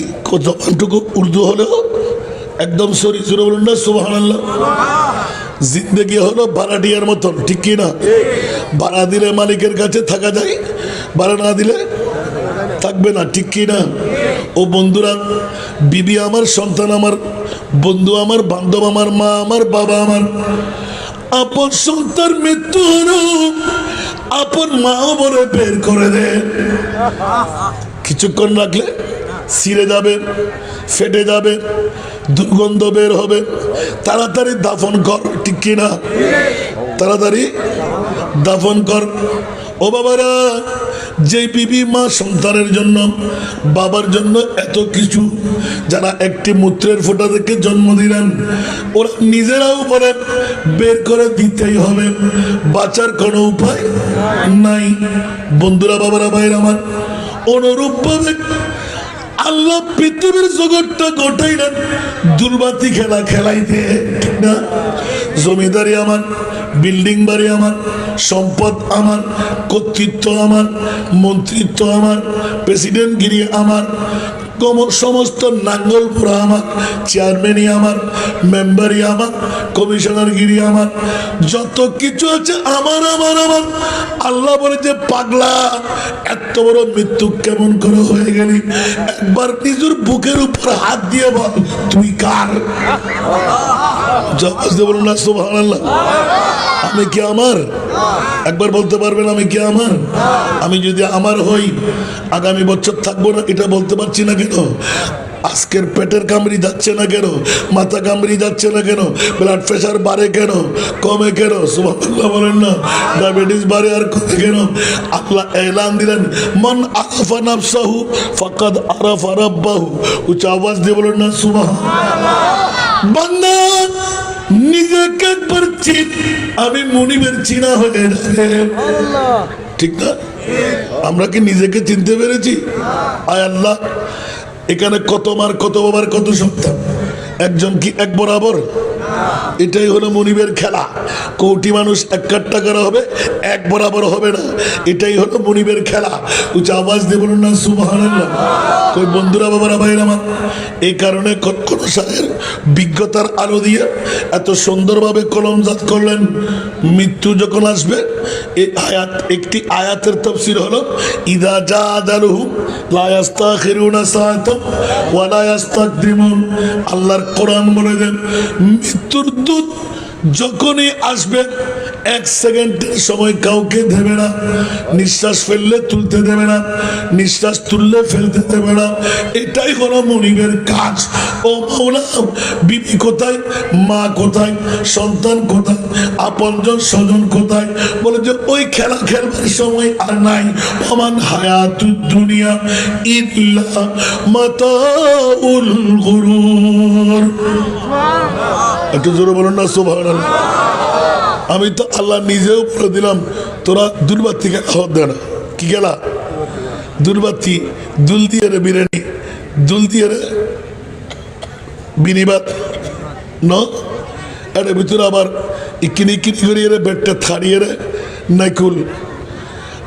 জবানটুকু উর্দু হলেও একদম সরি জোরে বলুন না সুবহানাল্লাহ জিন্দেগি হলো ভাড়াটিয়ার মতন ঠিক কি না ভাড়া দিলে মালিকের কাছে থাকা যায় ভাড়া না দিলে থাকবে না ঠিক কি না ও বন্ধুরা বিবি আমার সন্তান আমার বন্ধু আমার বান্ধব আমার মা আমার বাবা আমার আপন সন্তান মৃত্যু হলো আপন মাও বলে বের করে দে কিছুক্ষণ রাখলে ছিঁড়ে যাবে ফেটে যাবে দুর্গন্ধ বের হবে তাড়াতাড়ি দাফন কর ঠিক কিনা তাড়াতাড়ি দাফন কর ও বাবারা যে বিবি মা সন্তানের জন্য বাবার জন্য এত কিছু যারা একটি মূত্রের ফোঁটা থেকে জন্ম দিলেন ওরা নিজেরাও বলেন বের করে দিতেই হবে বাঁচার কোনো উপায় নাই বন্ধুরা বাবারা ভাইরা আমার অনুরূপ ভাবে আল্লাহ পৃথিবীর জগৎটা গোটাইলেন দুলবাতি খেলা খেলাইতে ঠিক না জমিদারি আমার বিল্ডিং বাড়ি আমার সম্পদ আমার কর্তৃত্ব আমার মন্ত্রিত্ব আমার প্রেসিডেন্টগিরি আমার সমস্ত নাঙ্গলপুরা আমার, চেয়ারম্যানই আমার, মেম্বারই আমার, কমিশনারগিরি আমার, যত কিছু আছে আমার আমার আমার। আল্লাহ বলে যে পাগলা, এত বড় মৃত্যু কেমন করে হয়ে গেলি? একবার নিজের বুকের উপর হাত দিয়ে বল তুই কার? জবাব দিয়ে বলুন না সুবহানাল্লাহ। আমি কি আমার? একবার বলতে পারবেন আমি কি আমার? আমি যদি আমার হই আগামী বছর থাকবো না, এটা বলতে পারছি না কেন? আজকের পেটের কামড়ি যাচ্ছে না কেন? মাথা কামড়ি যাচ্ছে না কেন? ব্লাড প্রেশার বাড়ে কেন, কমে কেন? সুবহানাল্লাহ বলেন না। ডায়াবেটিস বাড়ে আর কমে কেন? আল্লাহ এলান দিলেন, মান আরাফা নাফসাহু ফাকাদ আরাফা রাব্বাহু। উচ্চ আওয়াজ দিয়ে বলেন না সুবহানাল্লাহ। বান্দা নিজেকে একবার চিন, আমি মুনিবের চিনা হয়ে যাবে। ঠিক না? আমরা কি নিজেকে চিনতে পেরেছি? আয় আল্লাহ, এখানে কত মার, কত বাবার, কত সন্তান, একজন কি এক বরাবর? এটাই হলো মনিবের খেলা। কোটি মানুষ এক কাট্টা করা হবে, এক বরাবর হবে না। এটাই হলো মনিবের খেলা। উচ্চ আওয়াজ দিয়ে বলুন না সুবহানাল্লাহ। কই বন্ধুরা, বাবারা, ভাইরা আমার, এই কারণে কোন সাহের বিজ্ঞতার আলো দিয়ে এত সুন্দরভাবে কলমজাত করলেন। মৃত্যু যখন আসবে, এই আয়াত, একটি আয়াতের তাফসীর হলো ইদা জা আজালুহু লা ইস্তাখিরুনা সাআতান ওয়া লা ইস্তাকদিমুন। আল্লাহর কোরআন বলে দেন, মৃত্যুর দূত যখনই আসবে এক সেকেন্ডের সময় কাউকে দেবে না। নিঃশ্বাস ফেললে তুলতে দেবে না, নিঃশ্বাস তুললে ফেলতে দেবে না। এটাই হলো মনিবের কাজ। ও মাওলা, বিবি কোথায়, মা কোথায়, সন্তান কোথায়, আপনজন স্বজন কোথায়? বলে যে ওই খেলা খেলবার সময় আর নাই। ওমান হায়াতুদ দুনিয়া ইল্লা মাতাউল গুরুর। একটু জোরে বলুন না সুবহানাল্লাহ। আমি তো আল্লাহ নিজেও বলে দিলাম, তোরা দুর্বাতি খাওয়া দেয় না। কি গেলা দুর্বাতি? দুল দিয়ে রে বিরিয়ানি, দুল দিয়ে রে বিনিবাদ ন। এর ভিতরে আবার ইকিনি ইকিনি করিয়ে রে বেডটা থাড়িয়ে রে নাইকুল,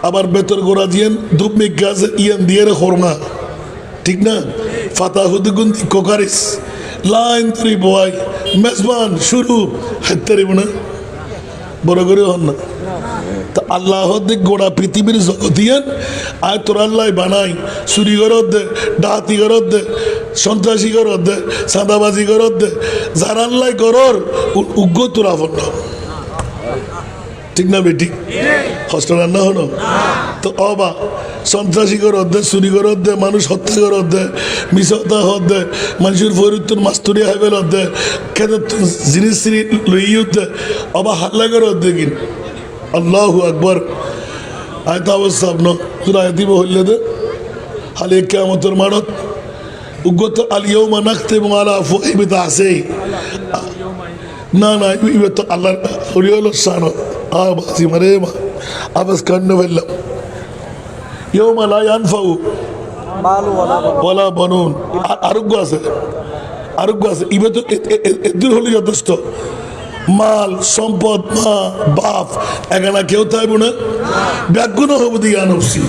আবার বেতর গোড়া দিয়ে ধূপমি গাছ ইয়ান দিয়ে রে হরমা। ঠিক না? ফাতাহুদ্গুন্দি কোকারিস লাইন তরি বয় মেজবান শুরু হাইতারি না বড় করে হন না। তা আল্লাহ দিক গোড়া পৃথিবীর জগতিয়ান আয় তোর আল্লাহ বানাই। চুরি করত দে, ডাহাতি করত দে, সন্ত্রাসী করত দে, চাঁদাবাজি করত দে, যার আল্লাহ করর উগ্র তোরা ফোন। ঠিক না বেটি? হস্ত রান্না হলো তো অবা সন্ত্রাসী করত দে, চুরি করত দে, মানুষ হত্যা করত দে, মিশতা হত দে, মানুষের ফরিত্তর মাস্তুরি হাইবেল দে, খেতে জিনিস চিনি লইও দে, অবা হাল্লা করত দে। কিন আল্লাহু আকবার। আয়তা অবস্থা ন তোরা দিব হইলে দে হালে কিয়ামতের মানত উগ্গত আলিয়াউমা নাখতিমু আলা আফওয়াহিহিম আছেই না না ইবে তো আল্লাহর হরিয়ল শান আবাসি মারে মা আবাস কান্না বললাম ইয়াউমা লা ইয়ানফাউ মালু ওয়ালা বানুন। আরোগ্য আছে, আরোগ্য আছে। ইবে তো এদুর হলে যথেষ্ট। মাল সম্পদ, মা বাপ, এখানে কেউ থাকবো না। ব্যাগুণ হবো দিয়ে আনছি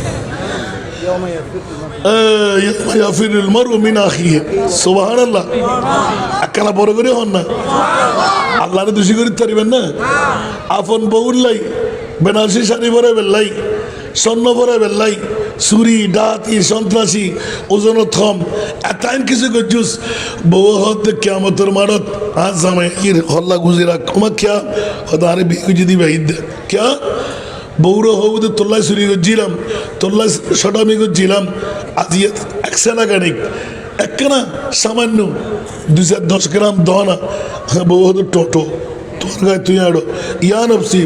সুবহানাল্লাহ। একখানা বড় করে হন না, আল্লাহরে দোষী করিতে পারিবেন না। আপন বউর লাই বেনারসি শাড়ি পরে বেল্লাই, স্বর্ণ পরে বেল্লাই, চুরি ডাহাতি সন্ত্রাসী ওজন থম এতাইন কিছু করছুস। বউ হতে কিয়ামতের মারত আজ জামাই হল্লা গুজিরা কমা খেয়া হয়তো আরে বিহু যদি বাহিদ দে ক্যা বউরো হবুদে তোল্লাই চুরি করছিলাম, তোল্লাই সটামি করছিলাম। আজ একশো টাকা নেই একখানা সামান্য 210 গ্রাম দনা বউ হতো টোটো তোর গায়ে তুই আড়ো ইয়া নফসি।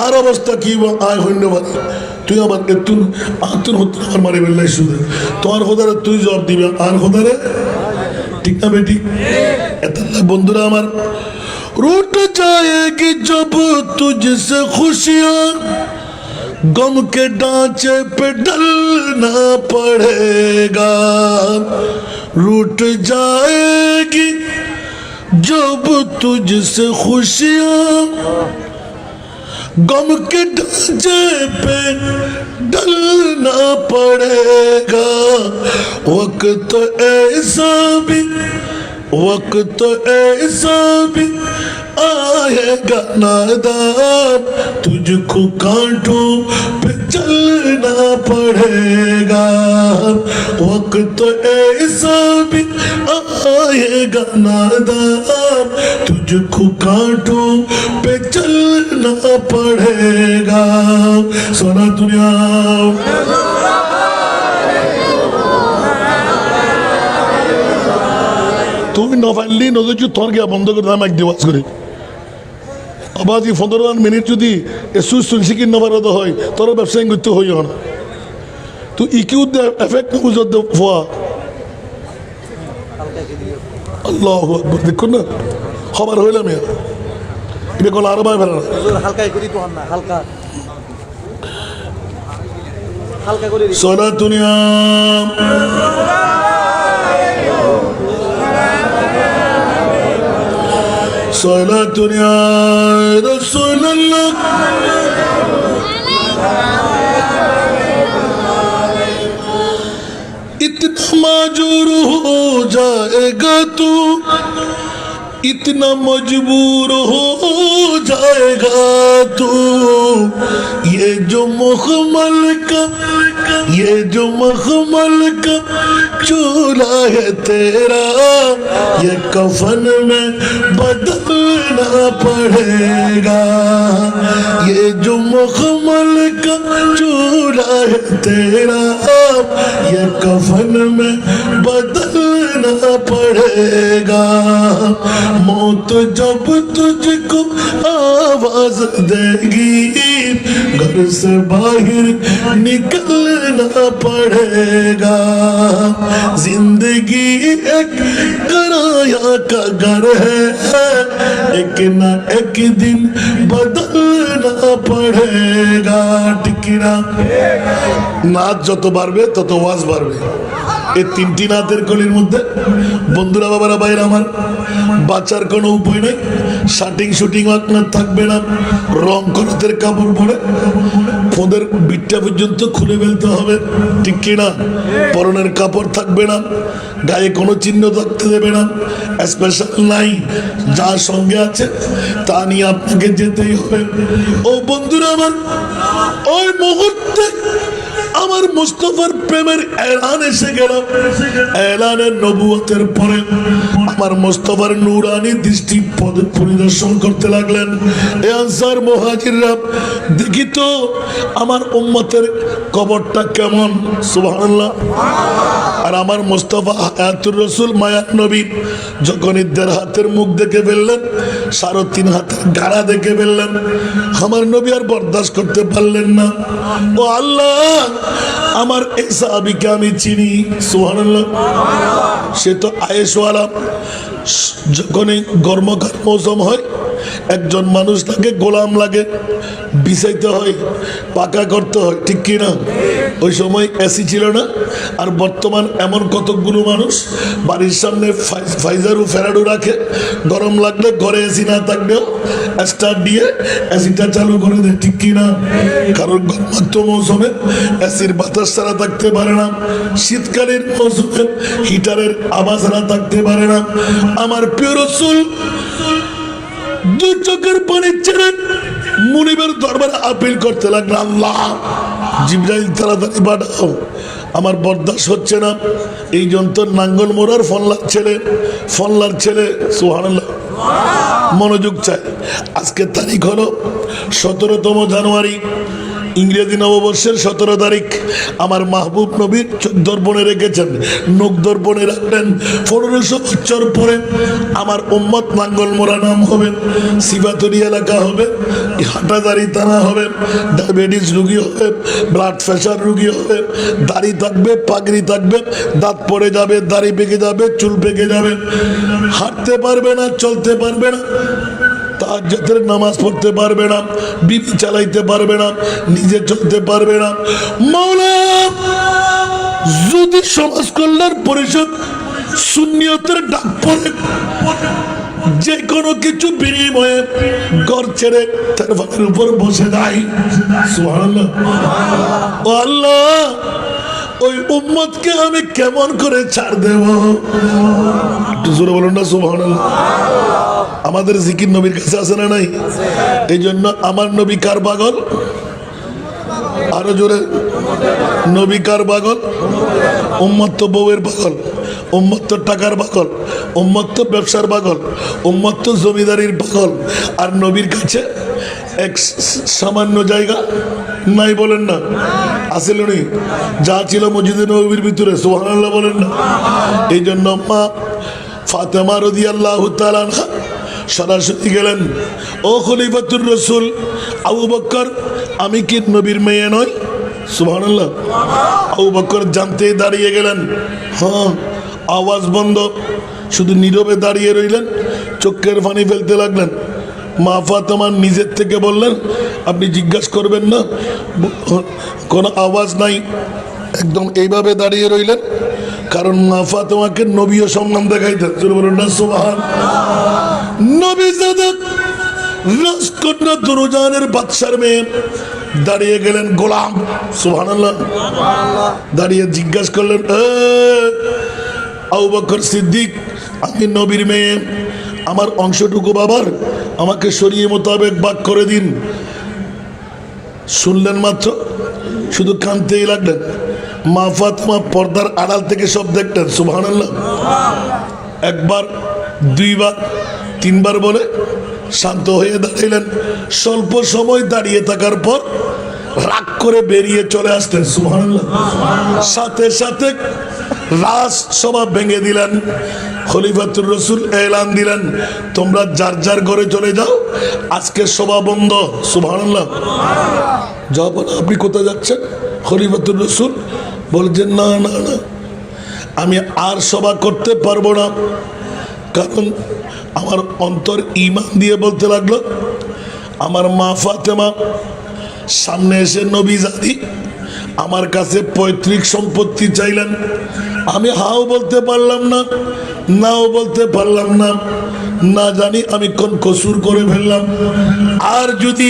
আর অবস্থা কি আয় ধন্যবাদ তুই আমার তুন আতুন হতো আমার মারি বেল্লাই শুধু তোমার খোদারে তুই জবাব দিবে আর খোদারে। ঠিক না বেটি? এত বন্ধুরা আমার, रूठ जाएगी जब तुझसे खुशियाँ गम के ढांचे पे ढलना पड़ेगा। रूठ जाएगी जब तुझसे खुशियाँ गम के ढांचे पे ढलना पड़ेगा, वक्त ऐसा भी आएगा नादाब, तुझको कांटों पे चलना पड़ेगा, वक्त ऐसा भी आएगा नादाब, तुझको कांटों पे चलना पड़ेगा। सोना दुनिया তুমি নফাইলি নজর তোর গিয়া বন্ধ করে দাম এক দিবাস করে আবার 15 মিনিট যদি সুইচ শিখি নবার হয় তোর ব্যবসায়ী করতে হই না তুই ইকিউ এফেক্ট বুঝতে ফোয়া আল্লাহ আকবার দেখুন না খবর হইলাম এটা কোন আরো ভাই ফেলা হালকা করি তো না হালকা হালকা করে সোনা দুনিয়া صلاة يا رسول الله इतना माजूर हो जाएगा तू, इतना मजबूर हो जाएगा तू, ये जो मखमल का चूल्हा है तेरा, ये कफन में बदलना पड़ेगा, ये जो मखमल का चूल्हा है तेरा, ये कफन में बदलना पड़ेगा, मौत जब तुझको आवाज देगी, घर से बाहर निकलना पड़ेगा, जिंदगी एक किराया का घर है, एक ना एक दिन बदलना पड़ेगा। टिकिरा नाच যত বাড়বে তত ওয়াজ বাড়বে। এই তিনটি নাতের কলির মধ্যে বন্ধুরা বাবারা বাইরে আমার বাঁচার কোনো উপায় নেই, শাটিং শুটিং আপনার থাকবে না, রং করাতের কাপড় পরে ফোদের বিটটা পর্যন্ত খুলে ফেলতে হবে, ঠিক কিনা? পরনের কাপড় থাকবে না, গায়ে কোনো চিহ্ন থাকতে দেবে না, স্পেশাল নাই, যা সঙ্গে আছে তা নিয়ে আপনাকে যেতেই হবে। ও বন্ধুরা আমার, ওই মুহূর্তে আমার মুস্তাফার প্রেমের এলান এসে গেল। এলানের নবুয়তের পরে আমার মুস্তাফার নূরানি দৃষ্টি পরিদর্শন করতে লাগলেন। এ আনসার মুহাজিররা, দেখি তো আমার উম্মতের কবরটা কেমন। সুবহানাল্লাহ। আর আমার মুস্তাফা হায়াতুর রাসূল মায়ার নবী যখন ইদ্দের হাতের মুখ দেখে ফেললেন, 3.5 হাতের গাড়া দেখে ফেললেন, আমার নবী আর বরদাস্ত করতে পারলেন না। ও আল্লাহ, আমার এই সাহাবীকে আমি চিনি। সুবহানাল্লাহ। সে তো আয়েশওয়ালা। যখনই গরমকাল মৌসুম হয়, একজন মানুষ তাকে গোলাম লাগে, বিছাইতে হয়, পাকা করতে হয়, ঠিক কিনা? ওই সময় এসি ছিল না। আর বর্তমান এমন কতগুলো মানুষ বাড়ির সামনে ফাইজারু ফেরাডু রাখে, গরম লাগলে ঘরে এসি না থাকলেও স্টার্ট দিয়ে এসিটা চালু করে দেয়, ঠিক কিনা? কারণ গরমাক্ত মৌসুমে এসির বাতাস ছাড়া থাকতে পারে না, শীতকালীন মৌসুমে হিটারের আওয়াজ ছাড়া থাকতে পারে না। আমার প্রিয় রাসূল দু চোখের পানি ছেড়ে মুনিবের দরবারে আপিল করতে লাগলো, আল্লাহ জিবরাইল তাড়াতাড়ি পাঠাও, আমার বরদাস্ত হচ্ছে না। এই যন্ত্র নাঙ্গল মোড়ার ফনলার ছেলে সুবহানাল্লাহ। মনোযোগ চাই। আজকে তারিখ হলো 17তম জানুয়ারি, ইংরেজি নববর্ষের 17 তারিখ। আমার মাহবুব নবীর চোখ দর্পণে রেখেছেন, নখ দর্পণে রাখলেন। 1500 বছর পরে আমার উম্মত নাঙ্গল মোড়া নাম হবে, শিবাতরি এলাকা হবে, হাঁটাদারি টানা হবে, ডায়াবেটিস রুগী হবে, ব্লাড প্রেশার রুগী হবে, দাড়ি থাকবে, পাগড়ি থাকবে, দাঁত পড়ে যাবে, দাড়ি পেকে যাবে, চুল পেকে যাবে, হাঁটতে পারবে না, চলতে পারবে না, তাহাজ্জুদের নামাজ পড়তে পারবে না, বিবি চালাইতে পারবে না, নিজে চলতে পারবে না। মাওলা যদি সমাজ কল্যাণ পরিষদ সুন্নিয়তের ডাক পড়ে যে কোনো কিছু বিনিময়ে ঘর ছেড়ে তার ভাতের উপর বসে যায়। সুবহানাল্লাহ। ও আল্লাহ, ওই উম্মতকে আমি কেমন করে ছাড় দেব? একটু জোরে বলুন না সুবহানাল্লাহ। আমাদের জিকির নবীর কাছে আছে না নাই? এই জন্য আমার নবী কার পাগল? আরো জোরে, নবী কার পাগল? উম্মত তো বউয়ের পাগল, উম্মত তো টাকার পাগল, উম্মত তো ব্যবসার পাগল, উম্মত তো জমিদারির পাগল। আর নবীর কাছে এক সামান্য জায়গা নাই, বলেন না? আসিল নি যা ছিল মসজিদে নববীর ভিতরে, সুবহানাল্লাহ বলেন না? এই জন্য মা ফাতেমা রাদিয়াল্লাহু তাআলা আনহা সরাসরি গেলেন, ও খলিফাতুর রাসূল আবু বকর, আমি কি নবীর মেয়ে নই? সুবহানাল্লাহ। আবু বকর জানতেই দাঁড়িয়ে গেলেন। হ্যাঁ, আওয়াজ বন্ধ, শুধু নীরবে দাঁড়িয়ে রইলেন, চোখের পানি ফেলতে লাগলেন। মা ফাতেমা নিজের থেকে বললেন, আপনি জিজ্ঞাসা করবেন না? কোনো আওয়াজ নাই, একদম এইভাবে দাঁড়িয়ে রইলেন। কারণ মা ফাতেমাকে নবীও সম্মান দেখাইতেন। বলুন না সুবহান। নবী জাদক রাজকন্যা দুরজানের বাদশার মেয়ে দাঁড়িয়ে গেলেন, গোলাম। সুবহানাল্লাহ। দাঁড়িয়ে জিজ্ঞাসা করলেন, আবু বকর সিদ্দিক, আমি নবীর মেয়ে, আমার অংশটুকু বাবার, আমাকে শরীয়ত মোতাবেক ভাগ করে দিন। শুনলেন মাত্র, শুধু কাঁদতেই লাগলেন। মা ফাতেমা পর্দার আড়াল থেকে সব দেখলেন। সুবহানাল্লাহ। একবার, দুইবার, তিনবার বলে শান্ত হয়ে দাঁড়াইলেন। স্বল্প সময় দাঁড়িয়ে থাকার পর রাগ করে বেরিয়ে চলে আসতেন। সুবহানাল্লাহ। সাথে সাথে রাজসভা ভেঙে দিলেন। খলিফাতুর রাসূল এলান দিলেন, তোমরা যার যার ঘরে চলে যাও, আজকে সভা বন্ধ। সুবহানাল্লাহ। যাও, বলো আপনি কোথায় যাচ্ছেন? খলিফাতুর রাসূল বলছেন, না না না, আমি আর সভা করতে পারবো না। কারণ আমার অন্তর ঈমান দিয়ে বলতে লাগলো, আমার মা ফাতেমা সামনে এসে নবী জাতি আমার কাছে পৈতৃক সম্পত্তি চাইলেন। আমি হাও বলতে পারলাম না, নাও বলতে পারলাম না, না জানি আমি কোন কসুর করে ফেললাম। আর যদি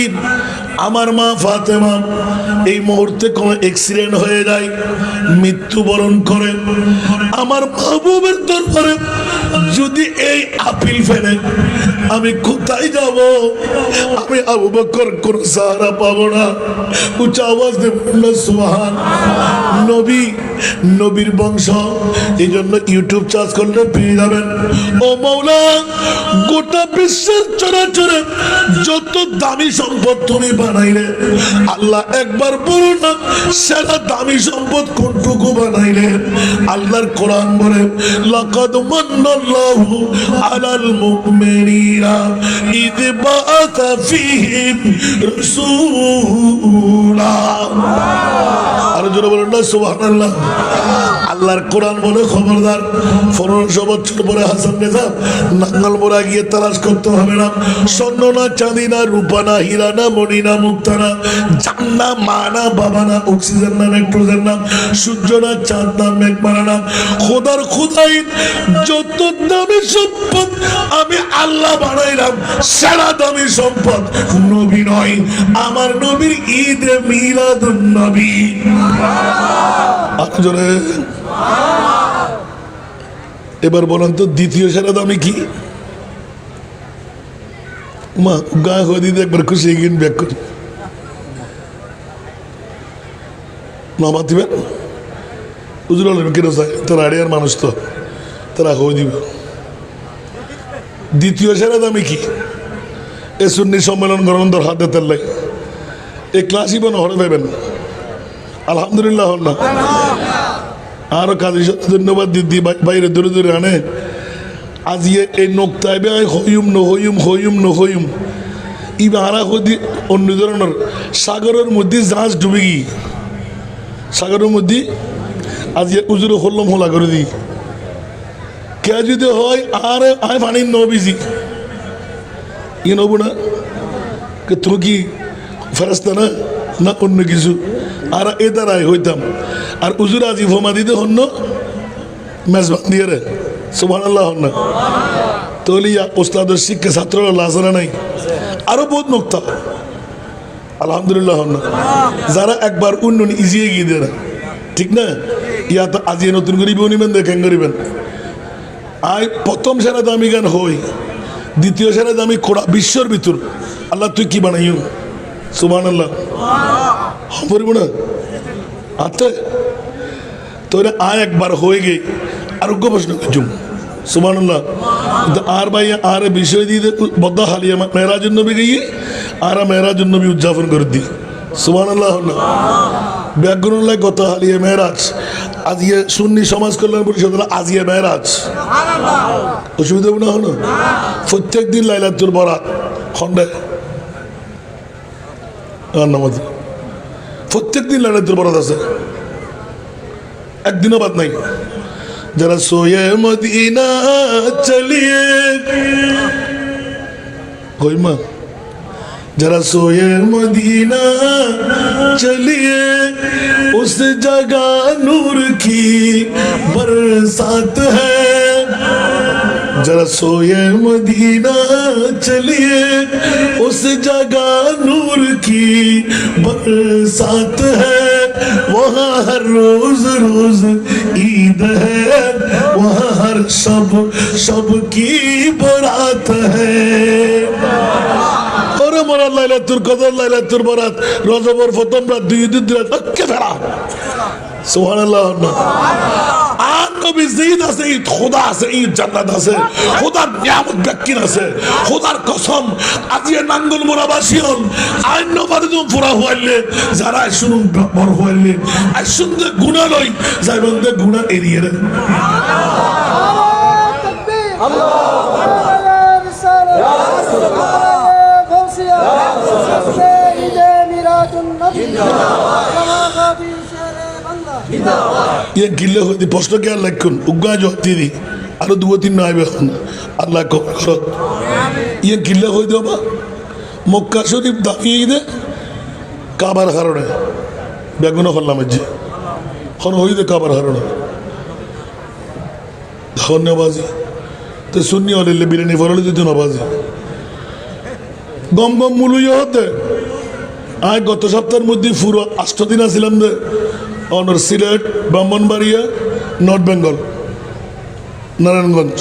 আমার মা ফাতেমা এই মুহূর্তে কোনো অ্যাক্সিডেন্ট হয়ে যায়, মৃত্যুবরণ করে, আমার মাহবুবের দরবারে যদি এই আপিল ফেলে, আমি কোথায় যাব? আমি আবু বকর কোন সাহারা পাবো না। উচ্চ আওয়াজ দেব না সুবহান। নবী, নবীর বংশ, এই জন্য ইউটিউব চার্জ করলে পেয়ে যাবেন। ও মাওলা, গোটা বিশ্বের চরাচরে যত দামি সম্পদ তুমি বানাইলে, আল্লাহ একবার বলুন না, সেরা দামি সম্পদ কোনটুকু বানাইলে? আল্লাহর কোরআন বলে, লাকাদ মান্নাল্লাহু আলাল মুমিনিনা ইয বাআসা ফীহিম রাসূলা। আর জোরে বলুন না সুবহানাল্লাহ। আল্লাহর কোরআন বলে, খবরদার, 1500 বছর পরে হাসান রেজা নাঙ্গল মোড়া গিয়ে তালাশ করতে হবে না। স্বর্ণ না, চাঁদি না, রূপা না, হীরা না, মণি না, মুক্তা না, জান না, মা না, বাবা না, অক্সিজেন না, নাইট্রোজেন না, সূর্য না, চাঁদ না, মেঘমালা না, খোদার খোদাই যত দামি সম্পদ আমি আল্লাহ বানাইলাম, সেরা দামি সম্পদ নবী নয়, আমার নবীর ঈদে মিলাদুন নবী। এবার বলেন তো, দ্বিতীয় সেরা দামি কি? মা গায়ে হয়ে দিতে একবার খুশি গিন ব্যাক করি নামা দিবেন। বুঝল কেন চাই, তারা আড়িয়ার মানুষ তো, তারা হয়ে দিবে। দ্বিতীয় সেরা দামি কি? এ সুন্নি সম্মেলন গ্রহণের হাতে তেল লাই এই ক্লাসই বনে হরে পাইবেন। আলহামদুলিল্লাহ হল না। আরো কাজী ধন্যবাদ দিদি বাইরে দূরে দূরে আনে। আজ এই নোকতাইবে হইম নহইম হইম নহইম ইবা হারা হদি অন্য ধরনের সাগরের মধ্যে জাহাজ ডুবে গিয়ে, সাগরের মধ্যে আজ উজুরে হল্লম হোলা করে দিই। কে যদি হয় আর আয় পানি নবিজি ই নব না, তুমি কি ফেরাস্তা না, না অন্য কিছু? আর এ দ্বারাই হইতাম। আর উজুর আজি ভোমা দিতে হন্য মেজবান দিয়ে রে, সুবহানাল্লাহ হন না। তো তলিয়া ওস্তাদের শিক্ষা ছাত্ররা লাজারা নাই আরো বহুত নোক্তা আলহামদুলিল্লাহ না যারা একবার উন্নয়ন ইজিয়ে গিয়ে দেয় ঠিক না ইয়া তো আজিয়ে নতুন করিব নিবেন দেখেন করিবেন আই প্রথম সেরা দামি গান হই দ্বিতীয় সেরা দামি খোড়া বিশ্বর ভিতর আল্লাহ তুই কি বানাইও সুবহানাল্লাহ বলব না আতে তোরা আয় একবার হয়ে গে আরোগ্য প্রশ্ন কিছু সুবহানাল্লাহ আর ভাই আর বিষয় দিয়ে বদ্ধ হালিয়া মেরাজুন নবী গিয়ে আর মেরাজুন নবী উদযাপন করে দিই সুবহানাল্লাহ না ব্যাকরণ লাই কত হালিয়া মেরাজ আজিয়ে সুন্নি সমাজ কল্যাণ পরিষদ আজিয়ে মেরাজ অসুবিধা না হলো প্রত্যেক দিন লাইলাতুল বরাত খন্ডে নামাজ প্রত্যেক দিন লাইলাতুল বরাত আছে একদিনও বাদ নাই जरा सोए मदीना चलिए कोई माँ जरा सोए मदीना चलिए उस जगह नूर की बरसात है जरा सोए मदीना चलिए उस जगह नूर की बरसात है वहाँ हर रोज रोज ईद है वहाँ हर शब की बरात है और हमारा लाइलातुल कदर लाइलातुल बरात रजबर प्रथम रात দুই দিন কে ফেরা সুবহানাল্লাহ আর নবী জিদ আছে ঈদ খোদা আছে ঈদ জান্নাত আছে খোদার নিয়ামত বাকির আছে খোদার কসম আজি নাঙ্গল মোরাবাসী হন আইন বারদুম পুরা হইলে যারা শুনুন বড় হইলে আর সুন্দর গুনাহ লই যাই বন্ধে গুনাহ এড়িয়ে রে ये गिल्ले होती प्रश्न क्या लक्षण उग्गा जो होती थी आरो दो तीन ना आए अल्लाह को करो ये गिल्ले होती हो बा मक्का शरीफ दाफी दे काबार हरणे बेगुना फल्ला मज्जी खन होई दे काबार हरणे धन्यवादी तो सुन्नी वाले ले बिरनी फरले तो नवाजी गम गम मुलु ये होते आज गत सप्ताहेर मध्य पुरो 8 दिन आছিলাম দে অনর সিলেট ব্রাহ্মণবাড়িয়া নর্থ বেঙ্গল নারায়ণগঞ্জ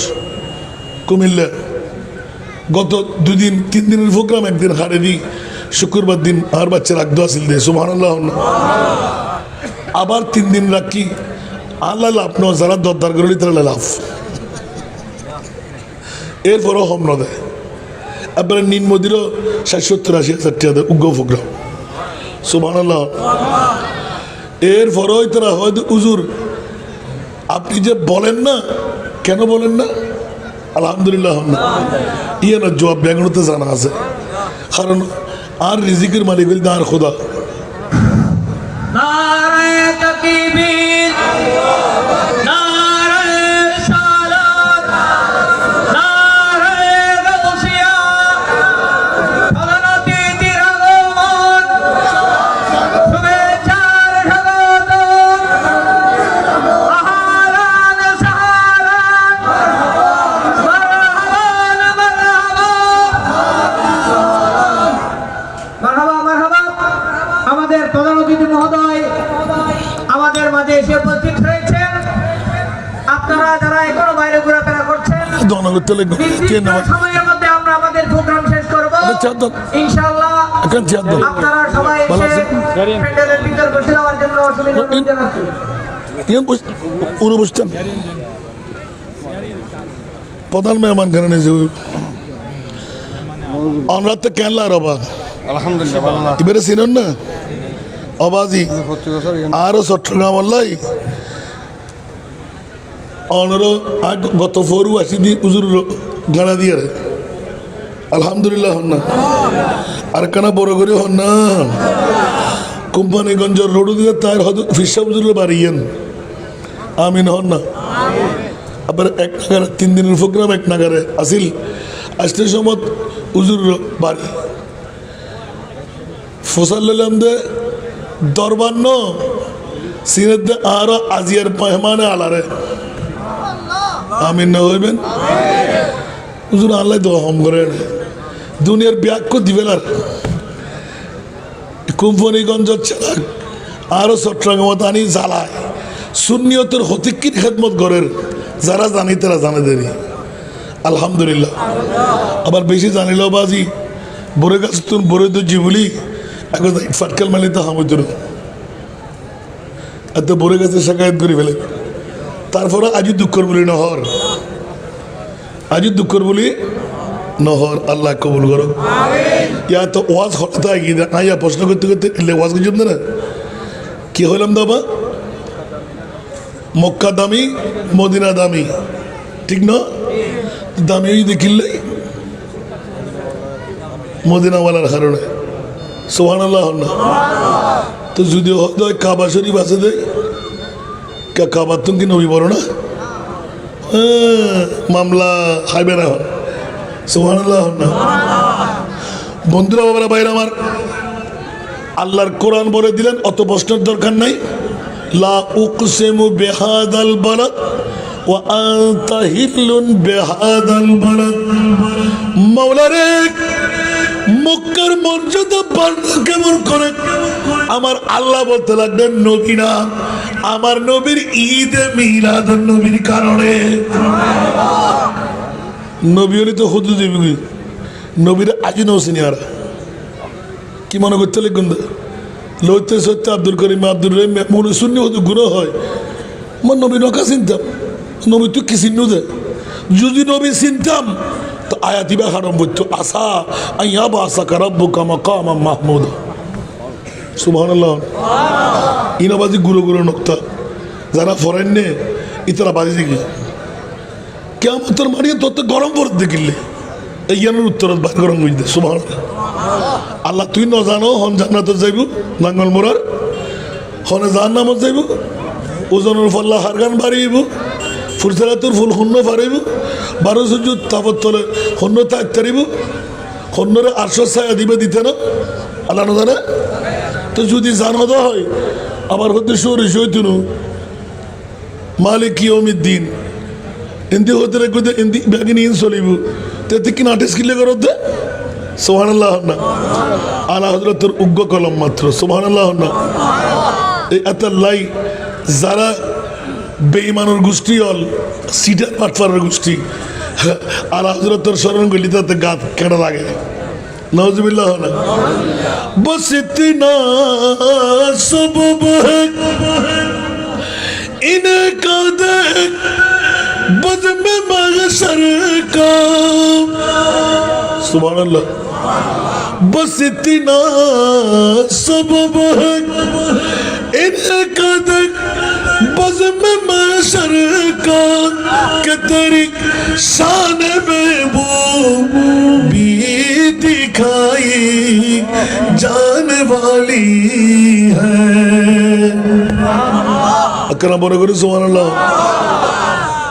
কুমিল্লা গত 2 দিন 3 দিনের প্রোগ্রাম একদিন হারে দি শুক্রবার দিন আর বাচ্চা রাখদো আসিল দে সুবহানাল্লাহ আবার 3 দিন রাখি আল্লাহ লাভ ন যারা দরদার করলি তারা লাভ এরপরও হম ন দেয় এবারে নিন মদিরও 70-80 টাকা উগ্র প্রোগ্রাম সুবহানাল্লাহ এরপরও তারা হয়তো হুজুর আপনি যে বলেন না কেন বলেন না আলহামদুলিল্লাহ ইয়ে না জবাব ব্যাঙ্গতে জানা আছে কারণ আর রিজিকের মালিক হইল আর খোদা নারায়ে তাকবীর সময়ের মধ্যে আমরা আমাদের প্রোগ্রাম শেষ করব ইনশাআল্লাহ আপনারা সবাই এসে প্যান্ডেলের ভিতর বসে যাওয়ার জন্য অসুবিধা জানাচ্ছি প্রধান মেহমান কেন আমরা তো কেনলা রবা আলহামদুলিল্লাহ এবারে চিনেন না অবাজি আরো চট্টগ্রাম আল্লাই অনরো গত ফরু আসি দি উজুর গানা দিয়ে আলহামদুলিল্লাহ হন না আর কানা বড় করে হন না কোম্পানিগঞ্জ রোড দিয়ে তার হয়তো ফিসা উজুরের বাড়িয়েন আমিন হন না আবার এক নাগারে 3 দিনের প্রোগ্রাম এক নাগারে আসিল আসতে সময় উজুর বাড়ি ফসাল্লাম দে দরবার ন সিনেদ দে আর আজিয়ার মেহমানে আলারে আমিন না হইবেন হুজুর আল্লাহ দোয়া হম করে দুনিয়ার ব্যাগ দিবেলার কোম্পানিগঞ্জ চেরাক আরো চট্টগ্রাম আনি জ্বালায় সুন্নিয়তের হতিকির খেদমত গড়ের যারা জানি তারা জানে দেরি আলহামদুলিল্লাহ। আবার বেশি জানিলেও বাজি বরে গাছ তুন বরে তো জীবলি এখন ফাটকাল মালি তো হামুদুর এত বরে গাছে শাকায়ত করে ফেলে তারপরে আজি দুঃখর বলি নহর আজি দুঃখর বলি নহর আল্লাহ কবুল করো ইয়া তো ওয়াজ হঠাৎ আগিয়ে না ইয়া প্রশ্ন করতে করতে ওয়াজ করছিলাম না কি হইলাম দাবা মক্কা দামি মদিনা দামি ঠিক না দামি যদি কিনলে মদিনাওয়ালার কারণে সুবহানাল্লাহ না তো যদি হয় কাবা শরীফ আছে দেয় কাবার তুমি কি নবী বড় না মামলা হাইবে না সুবহানাল্লাহ না বন্ধুরা বাবারা বাইরে আমার আল্লাহর কোরআন বলে দিলেন অত প্রশ্নের দরকার নাই লা উকসিমু বিহাদাল বালাদ ওয়া আনতা হিল্লুন বিহাদাল বালাদ মাওলা রে মক্কার মর্যাদা বাড়লো কেমন করে আমার আল্লাহ বলতে লাগলেন নবী না আমার নবীর ঈদে মিলাদুন নবীর কারণে নবী হলে তো হুদু দেবী নবীর আজি নৌসিনী আর কি মনে করতে লিখুন লইতে সত্যি আব্দুল করিম আব্দুল রহিম মনে শূন্য হতো গুণ হয় আমার নবী নকা চিনতাম নবী তুই কি চিহ্ন দে যদি নবী চিনতাম তো আয়াতিবা হারম বলতো আসা আইয়া বা আসা কারাব্বু কামা কামা মাহমুদ সুবহানাল্লাহ ইনাবাজি গুলো গুলো নক্তা যারা ফরেন নে ইতারা বাজি দেখি কেমন তোর মারিয়ে তোর তো গরম পড়তে দেখিলে এই জ্ঞানের উত্তর বার গরম বুঝতে সুবহানাল্লাহ আল্লাহ তুই ন জানো হন জান্নাত যাইব নাঙ্গল মোড়ার হনে জাহান্নামত যাইব ওজনের ফল্লা হারগান বাড়িব ফুরসালাতুর ফুল শূন্য ফারিব 12 সূর্য তাপত তলে শূন্য তাক তারিব শূন্যরে 800 ছায়া দিবে দিতে না আল্লাহ না জানে তো যদি জানাতে হয় আবার হতে সরি সইতুনু মালিক ইয়াউমিদ্দিন এন্দি হতে রেখে এন্দি ব্যাগিনি ইন চলিব তেতে কি নাটিস কিলে করতে সুবহানাল্লাহ না আলা হযরতের উগ্র কলম মাত্র সুবহানাল্লাহ না এই আতাল্লাই যারা বেঈমানের গোষ্ঠী হল সিটার পাটফারের গোষ্ঠী আলা হযরতের শরণ গলি তাতে গাত কেডা লাগে নাউজুবিল্লাহ না বস ইতনা সবব है इनका देख बज़्म महशर का सुभानअल्लाह बस इतना सबब है इनका देख बज़्म महशर का कि तेरी शान में वो भी दिखाई जाने वाली है अकरम बोले करो सुभानअल्लाह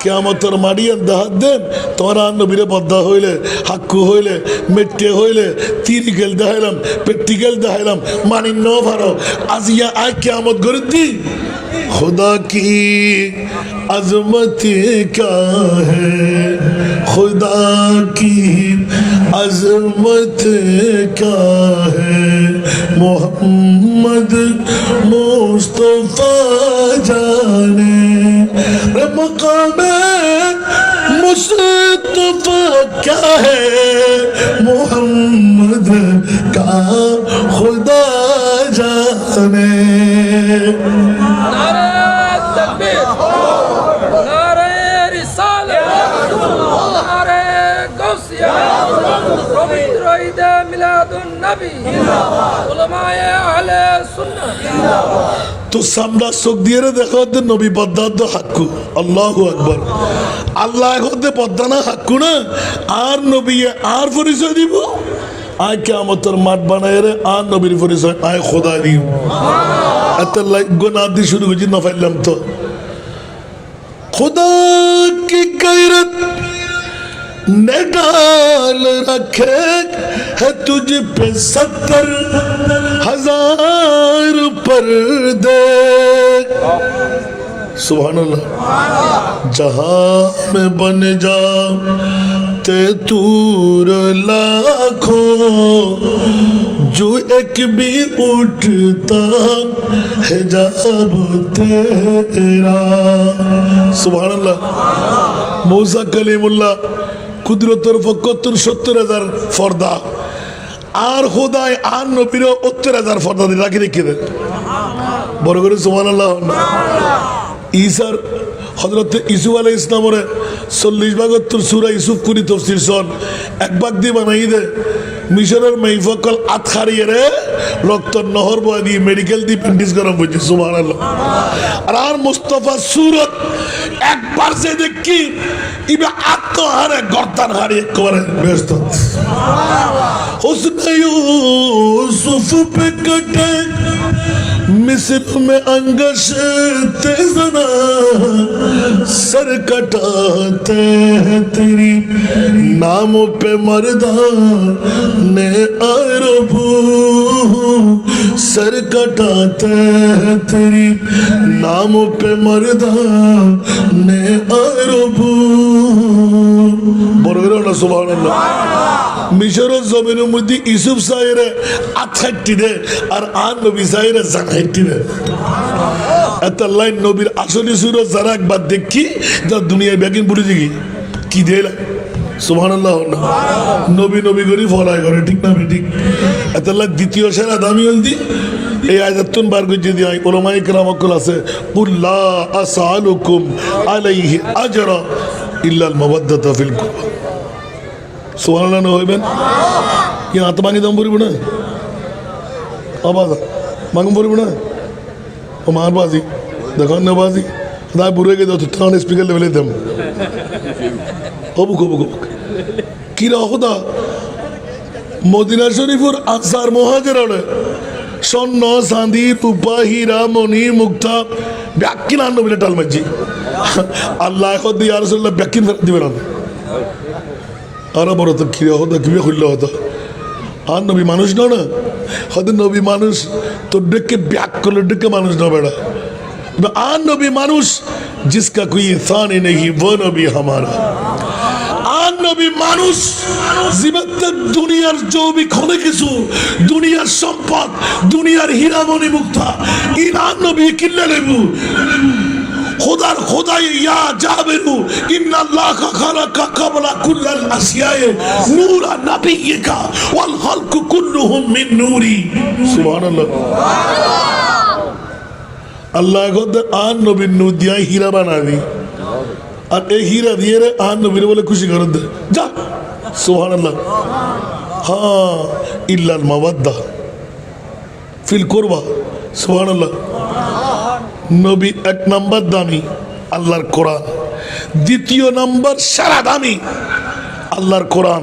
কিয়ামতের মাড়িয়ান দেহাত দেন তোরা নবীরে বদ্ধা হইলে হাক্কু হইলে মেট্টে হইলে তিরিকেল দেখাইলাম পেট্টিকেল দেখাইলাম মানি ন ভারো আজিয়া আয় কিয়ামত করে দি खुदा की अजमत क्या है खुदा की अजमत क्या है मोहम्मद मुस्तफा जाने मकाम मुस्तफा क्या है मोहम्मद का खुदा जाने তো সামনা চোখ দিয়ে দেখো নবী পদ্মাদ্দ হাক্কু আল্লাহু আকবার আল্লাহ হতে পদ্মা না হাক্কু না আর নবী আর পরিচয় দিব আয় কিয়ামতের মাঠ বানায় রে আর নবীর পরিচয় আয় খোদা দিব এত গুনাহ দিয়ে শুরু করছি না পাইলাম তো खुदा की गैरत ने डाल रखे है तुझ पे 70,000 पर्दे सुभान अल्लाह जहां में बन जा तूर लाखों जो एक भी उठता है जब तेरा सुभान अल्लाह मूसा कलीमुल्लाह कुदरतर फक्कतुर 70,000 फर्दा আর খোদায় আর নবীর 70,000 ফর্দা দিয়ে রাখি রেখে দেন বড় করে সুবহানাল্লাহ ঈসার হযরত ইসুফ আলাইহিস ইসলামরে 40 ভাগত্তর সূরা ইউসুফ কুনি তাফসীর সন এক ভাগ দিয়ে বানাই দে মিশরের মাইফাকল আতখারিয়ে রে রক্ত নহর বয় দিয়ে মেডিকেল দিয়ে প্যান্টিস গরম হচ্ছে সুবহানাল্লাহ আর মুস্তাফা সূরত একবার যে দেখি ইবে আত্মহারে গর্দান হারিয়ে করে ব্যস্ত हुस्न यूसुफ पे कटे मिस्र में अंगश तेजना सर कटाते हैं तेरी नामों पे मर्दा ने अरबू सर कटाते हैं तेरी नामों पे मर्दा ने अरबू बोल रहे हो ना सुभान अल्लाह মিশরের জমিনের মধ্যে ইউসুফ সাহের আঠাইটি দে আর আর নবী সাহের জানাইটি দে এত লাইন নবীর আসলে সুরত যারা একবার দেখি যা দুনিয়ায় ব্যাগিন পড়ে দেখি কি দেলা সুবহানাল্লাহ নবী নবী করি ফলাই করে ঠিক না ঠিক এত লাইন দ্বিতীয় সেরা দামি হলদি এই আয়াতুন বার করে যদি উলামায়ে কেরাম অকল আছে কুল্লা আসআলুকুম আলাইহি আজরা ইল্লা আল মাওয়াদ্দাতা ফিল কুরবা সুবহানাল্লাহ না হইবেন কি হাত ভাঙি দাম পড়িব না আবাজ মাগুম পড়িব না ও মার বাজি দেখুন না বাজি দায় বুড়ে গিয়ে দাও তখন স্পিকার লেভেলে দাম হবুক হবুক হবুক কিরা হদা মদিনা শরীফুর আনসার মহাজের হলে স্বর্ণ চাঁদি রূপা হীরা মণি মুক্তা ব্যাকিন আন্ন বলে টাল মাঝি আল্লাহ এখন দিয়ে আর ব্যাকিন ফেরত দিবে না আরো বড় তো কিরা হতো কিভাবে খুললে হতো আর নবী মানুষ না না হয়তো নবী মানুষ তোর ডেকে ব্যাক করলে ডেকে মানুষ না বেড়া আর নবী মানুষ जिसका कोई इंसान ही नहीं वो नबी हमारा আর নবী মানুষ জীবনের দুনিয়ার জমি খনে কিছু দুনিয়ার সম্পদ দুনিয়ার হীরামণি মুক্তা ইনার নবী কিল্লে লেবু खुदार खुदाई या जाबिरु इन्नल्लाह का खलका कबला कुल्लल असियाए नूरा नबी का वल खल्क कुल्लुहुम मिन नूरी सुभानअल्लाह अल्लाह को आन नबी नूर दिया हीरा बना दी और ए हीरा दिए रे आन नबी बोले खुशी कर दे जा सुभानअल्लाह हाँ इल्ला अल मवद्दा फिल कुरबा सुभानअल्लाह নবী এক নাম্বার দামি আল্লাহর কোরআন দ্বিতীয় নাম্বার সারা দামি আল্লাহর কোরআন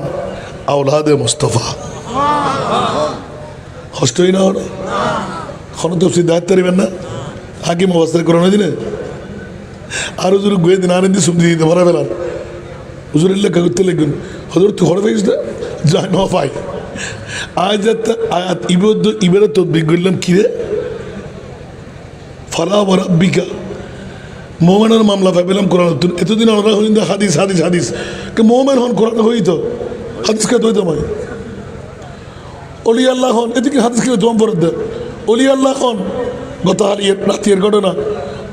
আওলাদে মুস্তাফা হস্তই না হলো এখন তো দায়িত্ব নেবেন না হাকিম অবস্থায় কোরআন দিনে আর হুজুর গুয়ে দিন আনন্দি সুমদি দিতে ভরা ফেলার হুজুর লেখা করতে লিখুন হুজুর তুই ঘরে পাইস না যায় ন পাই আজ আয়াত ইবের তদবিক করলাম কিরে ফালা ওয়ারাব্বিকা মোমেনের মামলা ভাবিলাম কোরআন এতদিন আমরা হইন্দা হাদিস হাদিস হাদিস কে মোমেন হন কোরআন হইত হাদিস কে দইতো মাই ওলি আল্লাহ হন এদিকে হাদিস কে দম ফরদ দে ওলি আল্লাহ হন গত রাতের ঘটনা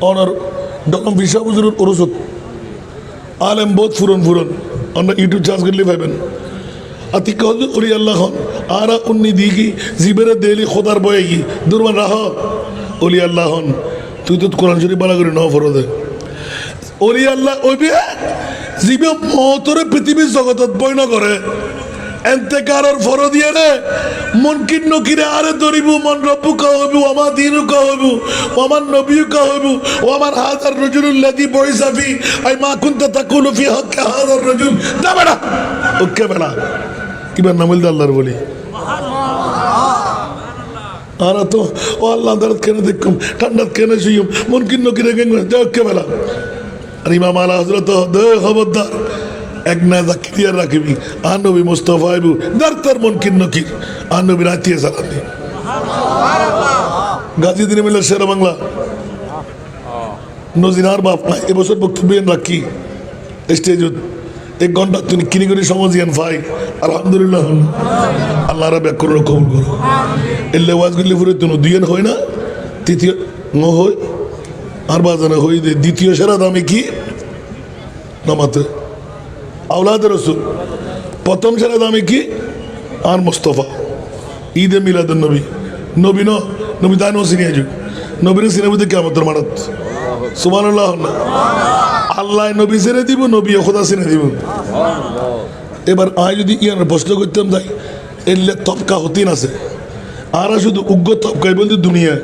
অনার ডকম বিশা হুজুরের ওরসত আলেম বহুত ফুরন আমরা ইউটিউব চার্জ করলে পাবেন আতি কহ ওলি আল্লাহ হন আরা উন্নি দিকি জিবেরে দেলি খোদার বয়ে গি দুরমান রাহ ওলি আল্লাহ হন তুই তো কোরআন শরীফ বালা করে নাও ফরদে ওলি আল্লাহ ওইবে জিবে মহতরে পৃথিবীর জগতত বই না করে এন্তেকারর ফরদিয়ে রে মুনকিন নকিরে আরে দরিবু মন রব্বু কা হইবু আমা দিনু কা হইবু ওমান নবিয়ু কা হইবু ওমান হাদার রাজুলুল লাযী বুইসা ফি আই মা কুনতা তাকুলু ফি হক হাদার রাজুল দা বেড়া ওকে বেড়া কিবার নামল দে আল্লাহর বলি আর তো ও আল্লাহ দরদ কেন দেখুম ঠান্ডা কেন শুইম মুনকিন নকিরে গেন ওকে বেড়া আর ইমাম আলা হযরত দে খবরদার এক না জাকিরিয়া রাখবি আর নবী মুস্তাফা আইবু দারতার মুনকিন নকির আর নবী রাতিয়ে সালামি গাজী দিনে মিলে শের বাংলা নজিনার বাপ না এবছর বক্তব্য রাখি স্টেজ 1 ঘন্টা তুমি কিনে করে সমাজিয়ান ভাই আলহামদুলিল্লাহ আল্লাহরা ব্যাকরণ কবুল করো এলে ওয়াজগুলি ফুরে তুমি দুইজন হয় না তৃতীয় ন হয় আর বাজানো হই দ্বিতীয় সেরা দামে কি নামাতে আওলাদ রসুল প্রথম সেরা দামে কি আর মুস্তফা ঈদে মিলাদুন নবী নবী নবী দান সিনিয়া যুগ নবীর সিনেবুতে কেমতের মানত সুবহানাল্লাহ আল্লাহ নবী ছেড়ে দিব নবী খোদা ছেড়ে দিব এবার আয় যদি ইয়ার প্রশ্ন করতাম তাই এলে তবকা হতিন আছে আর শুধু উগ্র তবকায় বলতে দুনিয়া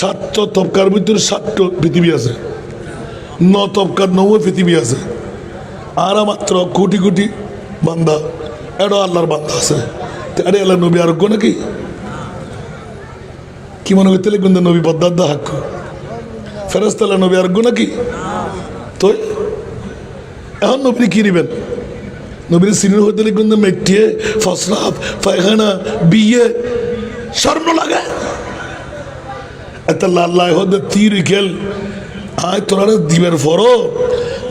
7টা তবকার ভিতরে 7টা পৃথিবী আছে 9 তবকার 9 পৃথিবী আছে আর মাত্র কোটি কোটি বান্দা এটা আল্লাহর বান্দা আছে আরে আল্লাহ নবী আরোগ্য নাকি কি মনে করতে লিখবেন নবী বদ্দার হাক্ক ফেরেশতাল্লাহ নবী আরোগ্য নাকি তো এখন নবী কি নিবেন নবীর সিনিয়র হতে লিখবেন মেটিয়ে ফসরাফ পায়খানা বিয়ে স্বর্ণ লাগে এত লাল লাই হতে তীর খেল আয় তোরা দিবের ফরো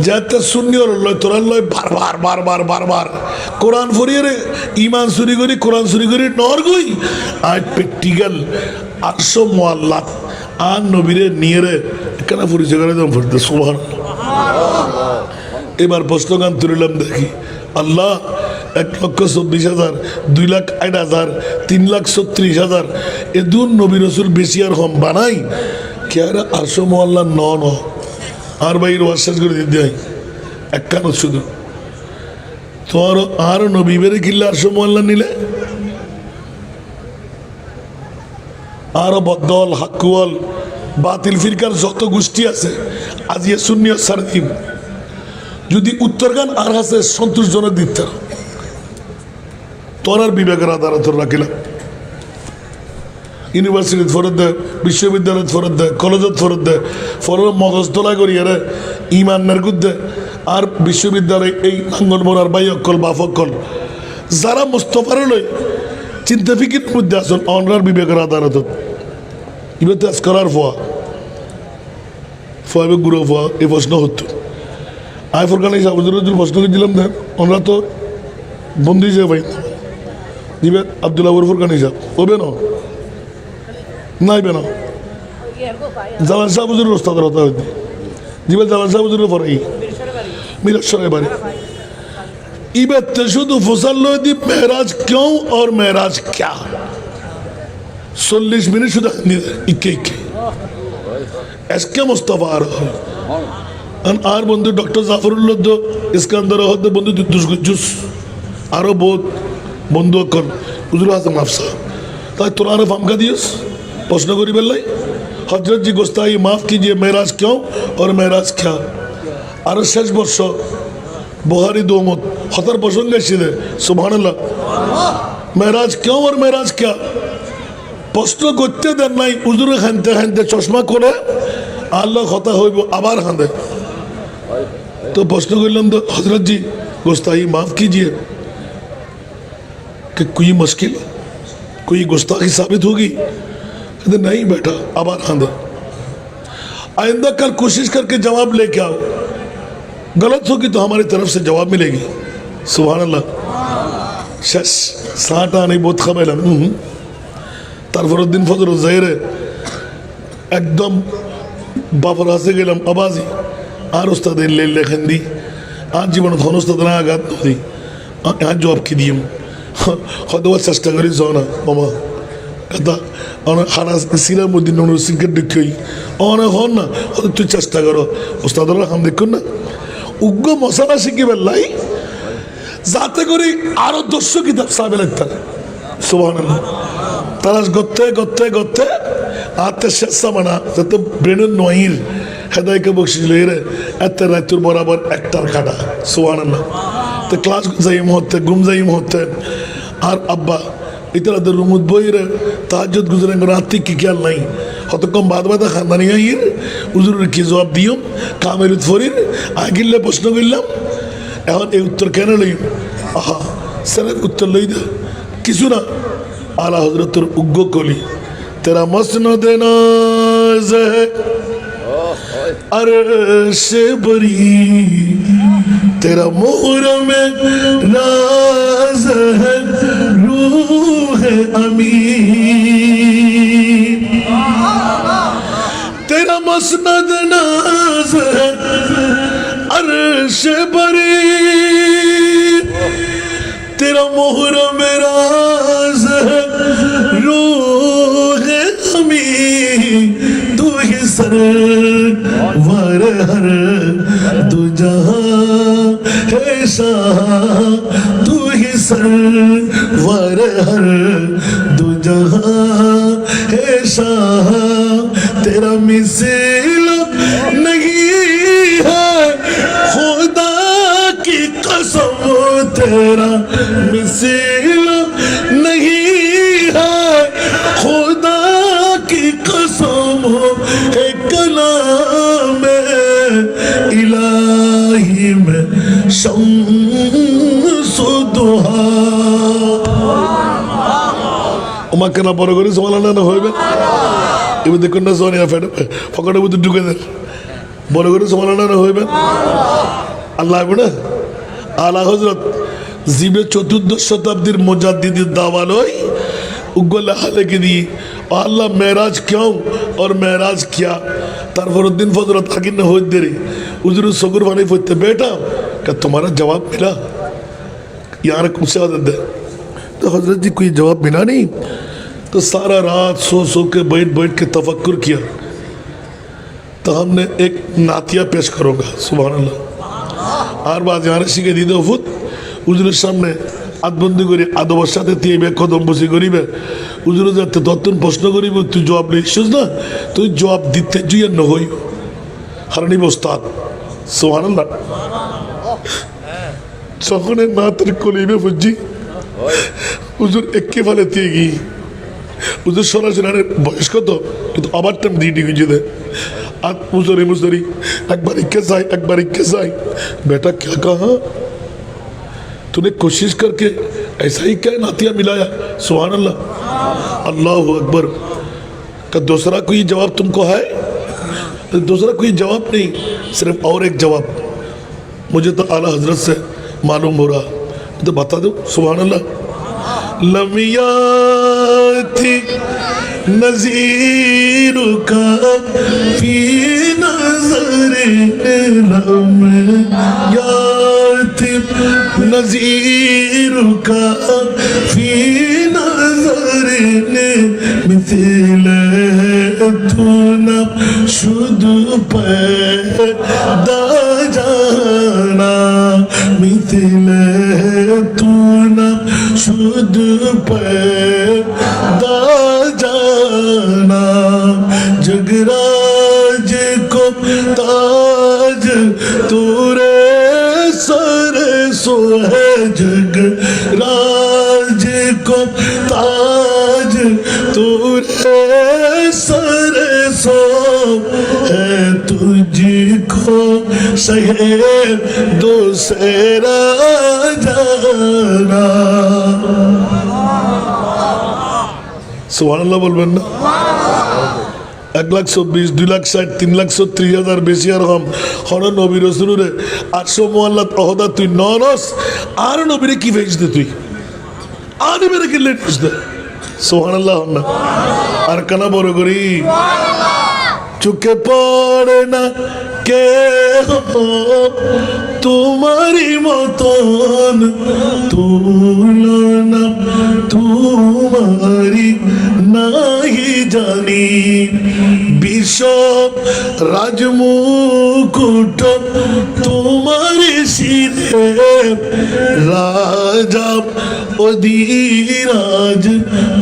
যাতে শূন্য লয় তোরা লয় বারবার বারবার বারবার কোরআন ফরিয়ে রে ইমান চুরি করি কোরআন চুরি করি নর গই আয় প্র্যাকটিক্যাল 800 মোয়াল্লাত আর নবীরে নিয়ে রে কেন পরিচয় করে যেমন ফরিতে সুবহানাল্লাহ এবার প্রশ্ন গান তুলিলাম দেখি আল্লাহ 1,24,000 2,08,000 3,36,000 এ দূর নবী রসুল বেশি আর হম বানাই কে আর 800 মোয়াল্লা ন আর বাইর ওয়াজ করে দিতে হয় একখান শুধু তোমার আর নবী বেড়ে কিনলে 800 মোয়াল্লা নিলে আরো বদল হাকুয়াল বাতিল ফিরকার যত গোষ্ঠী আছে আজ ইয়ে শূন্য সারদিন যদি উত্তরগান আর আছে সন্তোষজনক দিতে তোর আর বিবেকের আদালত রাখিলাম ইউনিভার্সিটি ফেরত দেয় বিশ্ববিদ্যালয় ফেরত দেয় কলেজত ফেরত দেয় ফেরত মগজ তোলা করি আরে ইমানের গুদ্ধে আর বিশ্ববিদ্যালয় এই আঙ্গন মোড়ার বাই অক্কল বাফ অক্কল যারা মুস্তফার লই চিন্তা ফিকির মধ্যে আসুন অনরার বিবেকের আদালত এবার তেজ করার ফোয়া গুঁড়ো ফোয়া এই প্রশ্ন হতো আয় ফোরকান এই সাবুজুর প্রশ্ন দিলাম দেন আমরা তো বন্দি যে ভাই দিবেন আবদুল্লাহ ফোরকান হিসাব ওবে না নাই বেন জালাল শাহ হুজুরের ওস্তাদের হতে হইতে দিবেন জালাল শাহ হুজুরের পরে মিরেশ্বরের বাড়ি ইবেতে শুধু ফসল দি মেহরাজ क्यों और मेहराज क्या 40 মিনিট শুধু ইকে এসকে মুস্তাফা আর বন্ধু ডক্টর জাফরুল্লাহ তো ইস্কান্দার হতে বন্ধু দুসগুজুস আরো বহুত বন্ধু অকল হুজুর হাসান আফসা তাই তোরা আরো ফামকা দিয়েস प्रश्न करी बेल्लाई हजरत जी गोस्ताई माफ कीजिए मेहराज क्यों और मेहराज क्या और शेष वर्ष बुहारी दो मत हतर प्रसंग एसेছে सुबहानाल्लाह मेहराज क्यों और मेहराज क्या प्रश्न करते देन নাই হুজুরে খানতে খানতে চশমা করে আল্লাহ কথা হইব আবার হাঁদে तो प्रश्न করলাম तो हजरत जी गोस्ताई माफ कीजिए कि कोई मुश्किल कोई गुस्ताखी साबित होगी नहीं बेटा आबार खांदे आइंदा कल कोशिश करके जवाब लेके आओ गलत होगी तो हमारी तरफ से जवाब मिलेगी सुभान अल्लाह शेष साठ आने बहुत खबेलाम तारफरुद्दीन फजल जाहिरे एकदम बापर हासे गेलाम आवाजी আর ওস্তাদের লেখেন দি আর জীবনে ধন ওস্তাদের আঘাত নদী আর জব কি দিম হয়তো চেষ্টা করি যাও না মামা কথা খানা সিরার মধ্যে নুন সিংকের দেখি অনেক হন না হয়তো তুই চেষ্টা করো ওস্তাদরা খান দেখুন না উগ্র মশালা শিখি বেল্লাই যাতে করে আরো 200 কিতাব সাবে লাগতার সুবহানাল্লাহ তালাশ করতে করতে করতে আতে শেষ মানা যাতে ব্রেনের নহির হেদায়কে বকশিস লইরে এত রাতুর বরাবর একটার কাটা সুবহানাল্লাহ তো ক্লাস যাই মুহূর্তে ঘুম যাই মুহূর্তে আর আব্বা ইতরাদের রুমুদ বইরে তাহাজ্জুদ গুজরে রাত্রি কি খেয়াল নাই হত কম বাদ বাদা খানদানি আইর হুজুরের কি জবাব দিও কামেরুত ফরির আগিল্লে প্রশ্ন করলাম এখন এই উত্তর কেন লই আহা স্যারের উত্তর লই দে কিছু না আলা হজরতের উগ্র কলি তেরা মসনদ নাজ है अरश बरी तेरा मुहर्रम में राज है रूह अमीन तेरा मसनद नाज है अर्श बरी तेरा मुहर्रम में राज है रूह अमीन तू ही सरवर हर तू जहां है शाह तू ही सरवर हर तू जहां है शाह तेरा मिसाल नहीं है खुदा की कसम तेरा मिसाल नहीं है खुदा की कसम है कलाम इलाही में शम्सु दुहा उमाके ना বড় করে সুবহানাল্লাহ না হইবে এবার দেখুন না সোনিয়া ফেড ফকড়ে বুদ্ধ ঢুকে দেন বড় করে সুবহানাল্লাহ না হইবে আল্লাহ বলে আলা হযরত জিবে 14 শতাব্দীর মুজাদ্দিদ দাওয়ালই উগলে হালে কি দি আল্লাহ মেরাজ क्यों और मेराज क्या तरफरुद्दीन फजरत आकिन ने होत देरी उजर सगुर वाली फुटते बेटा क्या तुम्हारा जवाब मिला यार कुछ दे तो हजरत जी कोई जवाब मिला नहीं तो सारा रात सो के बैठ के तफक्कुर किया तो हमने एक नातिया पेश करूँगा सुभान अल्लाह আর বাজ यार শিখে দিতে ফুট উজুরের সামনে আদবন্দি করি আদবের সাথে তিয়ে কদম বসি করিবে উজুরে যাতে তত্তন প্রশ্ন করিব তুই জবাব লিখছিস না তুই জবাব দিতে জুয়ে নহই হারানি বস্তাদ সুবহানাল্লাহ যখন নাতের কলিবে ফুজি উজুর একে ফেলে দিয়ে গিয়ে उधर सोना सुनाने बॉयस को तो आबाद टाइम डी गुंजे दे आज मुझे अकबर इक्कीस आई बेटा क्या कहा तूने कोशिश करके ऐसा ही क्या नातिया मिलाया सुभान अल्लाह अल्लाह अकबर का दूसरा कोई जवाब तुमको है तो दूसरा कोई जवाब नहीं सिर्फ और एक जवाब मुझे तो आला हजरत से मालूम हो रहा तो बता दो सुभान अल्लाह लमियाती नज़ीर का फी नज़र लमियाती नज़ीर का फी नज़र मिथिल तू न शुद्ध पैदा जाना मिथिल तू न शुद्ध पैदा जाना जगराज को ताज तूरे सर सो है जगराज को ताज तूरे सर सो है तुझको सहे दूसरा जाना सुभान अल्लाह बोलবেন না 1,20,000 2,60,000 3,30,000 বেশি আর কম হর নবী রাসূলুরে 800 মুআল্লাত অহদা তুই ননস আর নবীরে কি ভেজ দে তুই আনি মেরে কি লেটিস দে সুবহানাল্লাহ না আর কানা বড় করি চুকে পড়ে না কে হো তোমারি মতন তুলনা তোমারি নাহি জানি বিশ্ব রাজমুকুট তোমারি শিরে রাজা অধীরাজ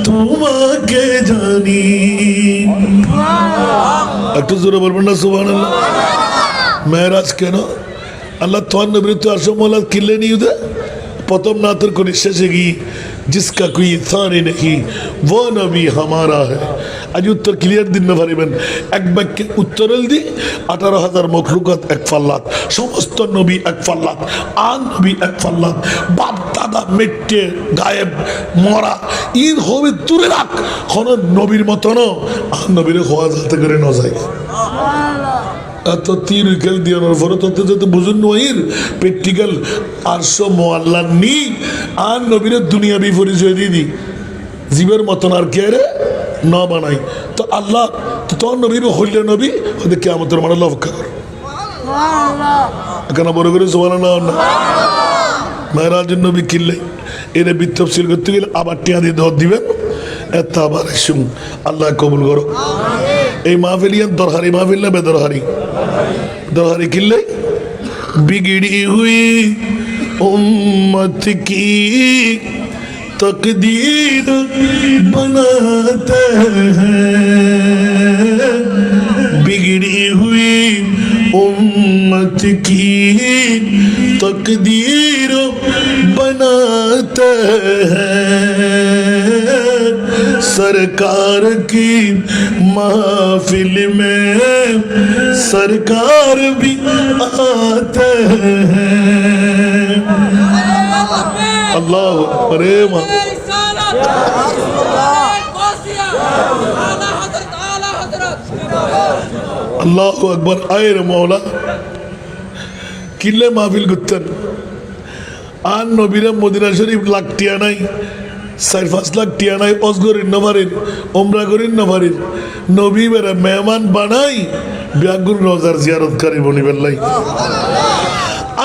তোমাকে জানি একটু জোরে বলবেন না সুবহানাল্লাহ মেরাজ কেন अल्लाह तो नबी तो अर्शो मौला किले नहीं उधर प्रथम नातर को निश्चय की जिसका कोई थाने नहीं वो नबी हमारा है आज उत्तर क्लियर दिन न भरिबेन एक बाक्य उत्तर दी 18,000 मखलूकात एक फल्लात समस्त नबी एक फल्लात आन नबी एक फल्लात बाप दादा मिट्टे गायब मरा इन होवे तुरे राख खन नबीर मतनो आन नबीरे खोया जाते करे न जाए এত তীর খেল দিয়ে ফলে তত যত বুঝুন নহির প্র্যাকটিক্যাল 800 মোয়াল্লা নি আর নবীর দুনিয়াবি পরিচয় দিয়ে দি জীবের মতন আর কে রে ন বানাই তো আল্লাহ তো তোর নবীর হইলে নবী হয়তো কেয়ামতের মানে লক্ষ্য কর কেন বড় করে সোয়াল না মেহরাজের নবী কিনলে এনে বিত্তফসিল করতে গেলে আবার টিয়া দিয়ে দর দিবেন এত আবার শুন আল্লাহ কবুল করো এই মাহফিলিয়ান দরহারি মাহফিল না বেদরহারি দরহারি কিনলে बिगड़ी हुई उम्मत की तकदीर बनाते हैं बिगड़ी हुई उम्मत की तकदीर बनाते हैं सरकार की महफिल में सरकार भी आते हैं अल्लाह अरे माँ अल्लाह अकबर आए रे मौला किले महफिल गुत्तन आन नबीरा मदीना शरीफ लाख टिया নাই 4-5 লাখ টিয়া নাই অজগরিন নভারিন ওমরা করিন নভারিন নবী বেরা মেহমান বানাই ব্যাগুর রোজার জিয়ারত করি বনি বেল্লাই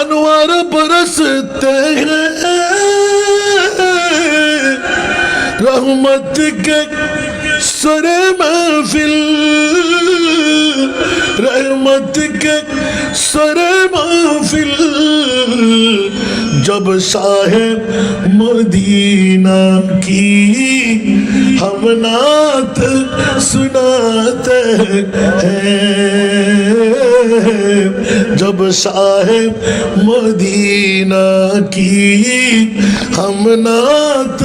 अनवार बरसते हैं रहमत के सरे महफिल रहमत के सरे महफिल जब शाहे मदीना की हम नात सुनाते हैं जब शाहे मदीना की हम नात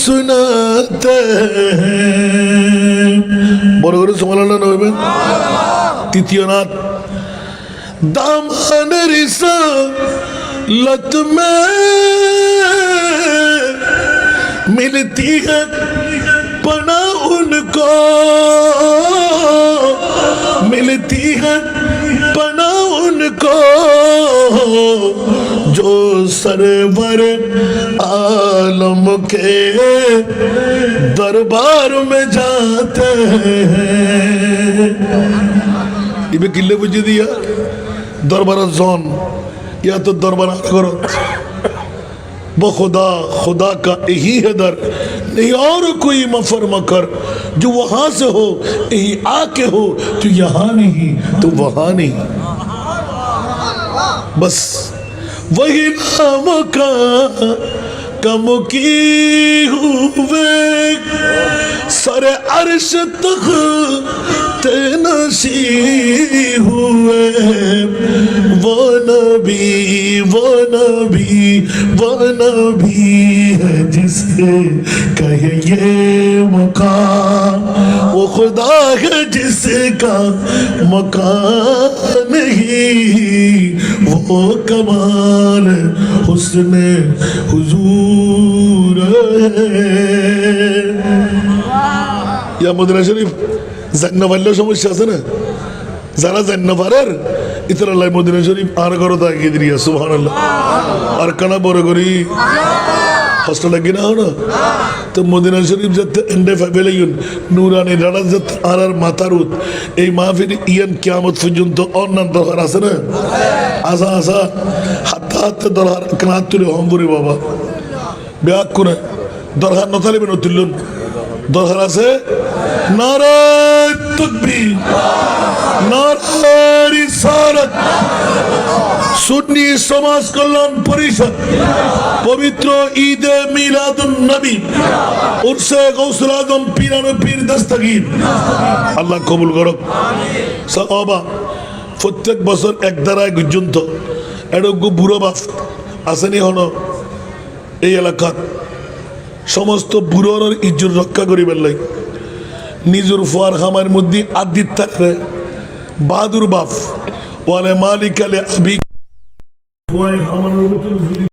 सुनाते हैं বড় করে সুবহানাল্লাহ নবী তৃতীয় নাত दामन रिसालत में मिलती है पना उनको मिलती है पना उनको जो सरवर आलम के दरबार में जाते हैं इबे किले बुझे दिया दरबार जोन या तो दरबार करो वो खुदा खुदा का यही है दर नहीं और कोई मफर मकर जो वहां से हो यही आके हो तो यहाँ नहीं तो वहां नहीं बस वही नाम का कम की हुए सरे अर्श तक तेनसी हुए वो नबी वो नबी वो नबी है जिसके कहे ये मकान वो खुदा है जिसका मकान नहीं वो कमाल हुस्न हुजूर है या मदीना शरीफ জান্না পারলেও সমস্যা আছে না যারা জান্না পারার ইতর আল্লাহ মদিনা শরীফ আর করো তাকে দিয়া সুবহানাল্লাহ আর কানা বড় করি কষ্ট লাগে না না তো মদিনা শরীফ যাতে এন্ডে ফেলাইন নুরানি রাডা যাতে আর মাতারুত এই মাহফিল ইয়ান কিয়ামত পর্যন্ত অন্যান্য দরকার আছে না আসা আসা হাতে হাতে দরকার কানাত তুলে হম্বুরি বাবা ব্যাক করে দরকার নতালিবেন তুলুন দরকার আছে নারে তাকবীর নারে রিসালাত সুন্নি সমাজ কল্যাণ পরিষদ পবিত্র ঈদে মিলাদুন নবী উরসে গৌসুল আজম পীরান পীর দস্তগীর আল্লাহ কবুল করুক সাহাবা প্রত্যেক বছর এক দ্বারায় পর্যন্ত এডগু বুড়ো বাপ আসেনি হলো এই এলাকাত সমস্ত বুড়োর ইজ্জত রক্ষা করিবার লাই নিজের ফুয়ার খামার মধ্যে আদিত থাকে বাহাদুর বাপ ওয়ালে মালিক আলে আবি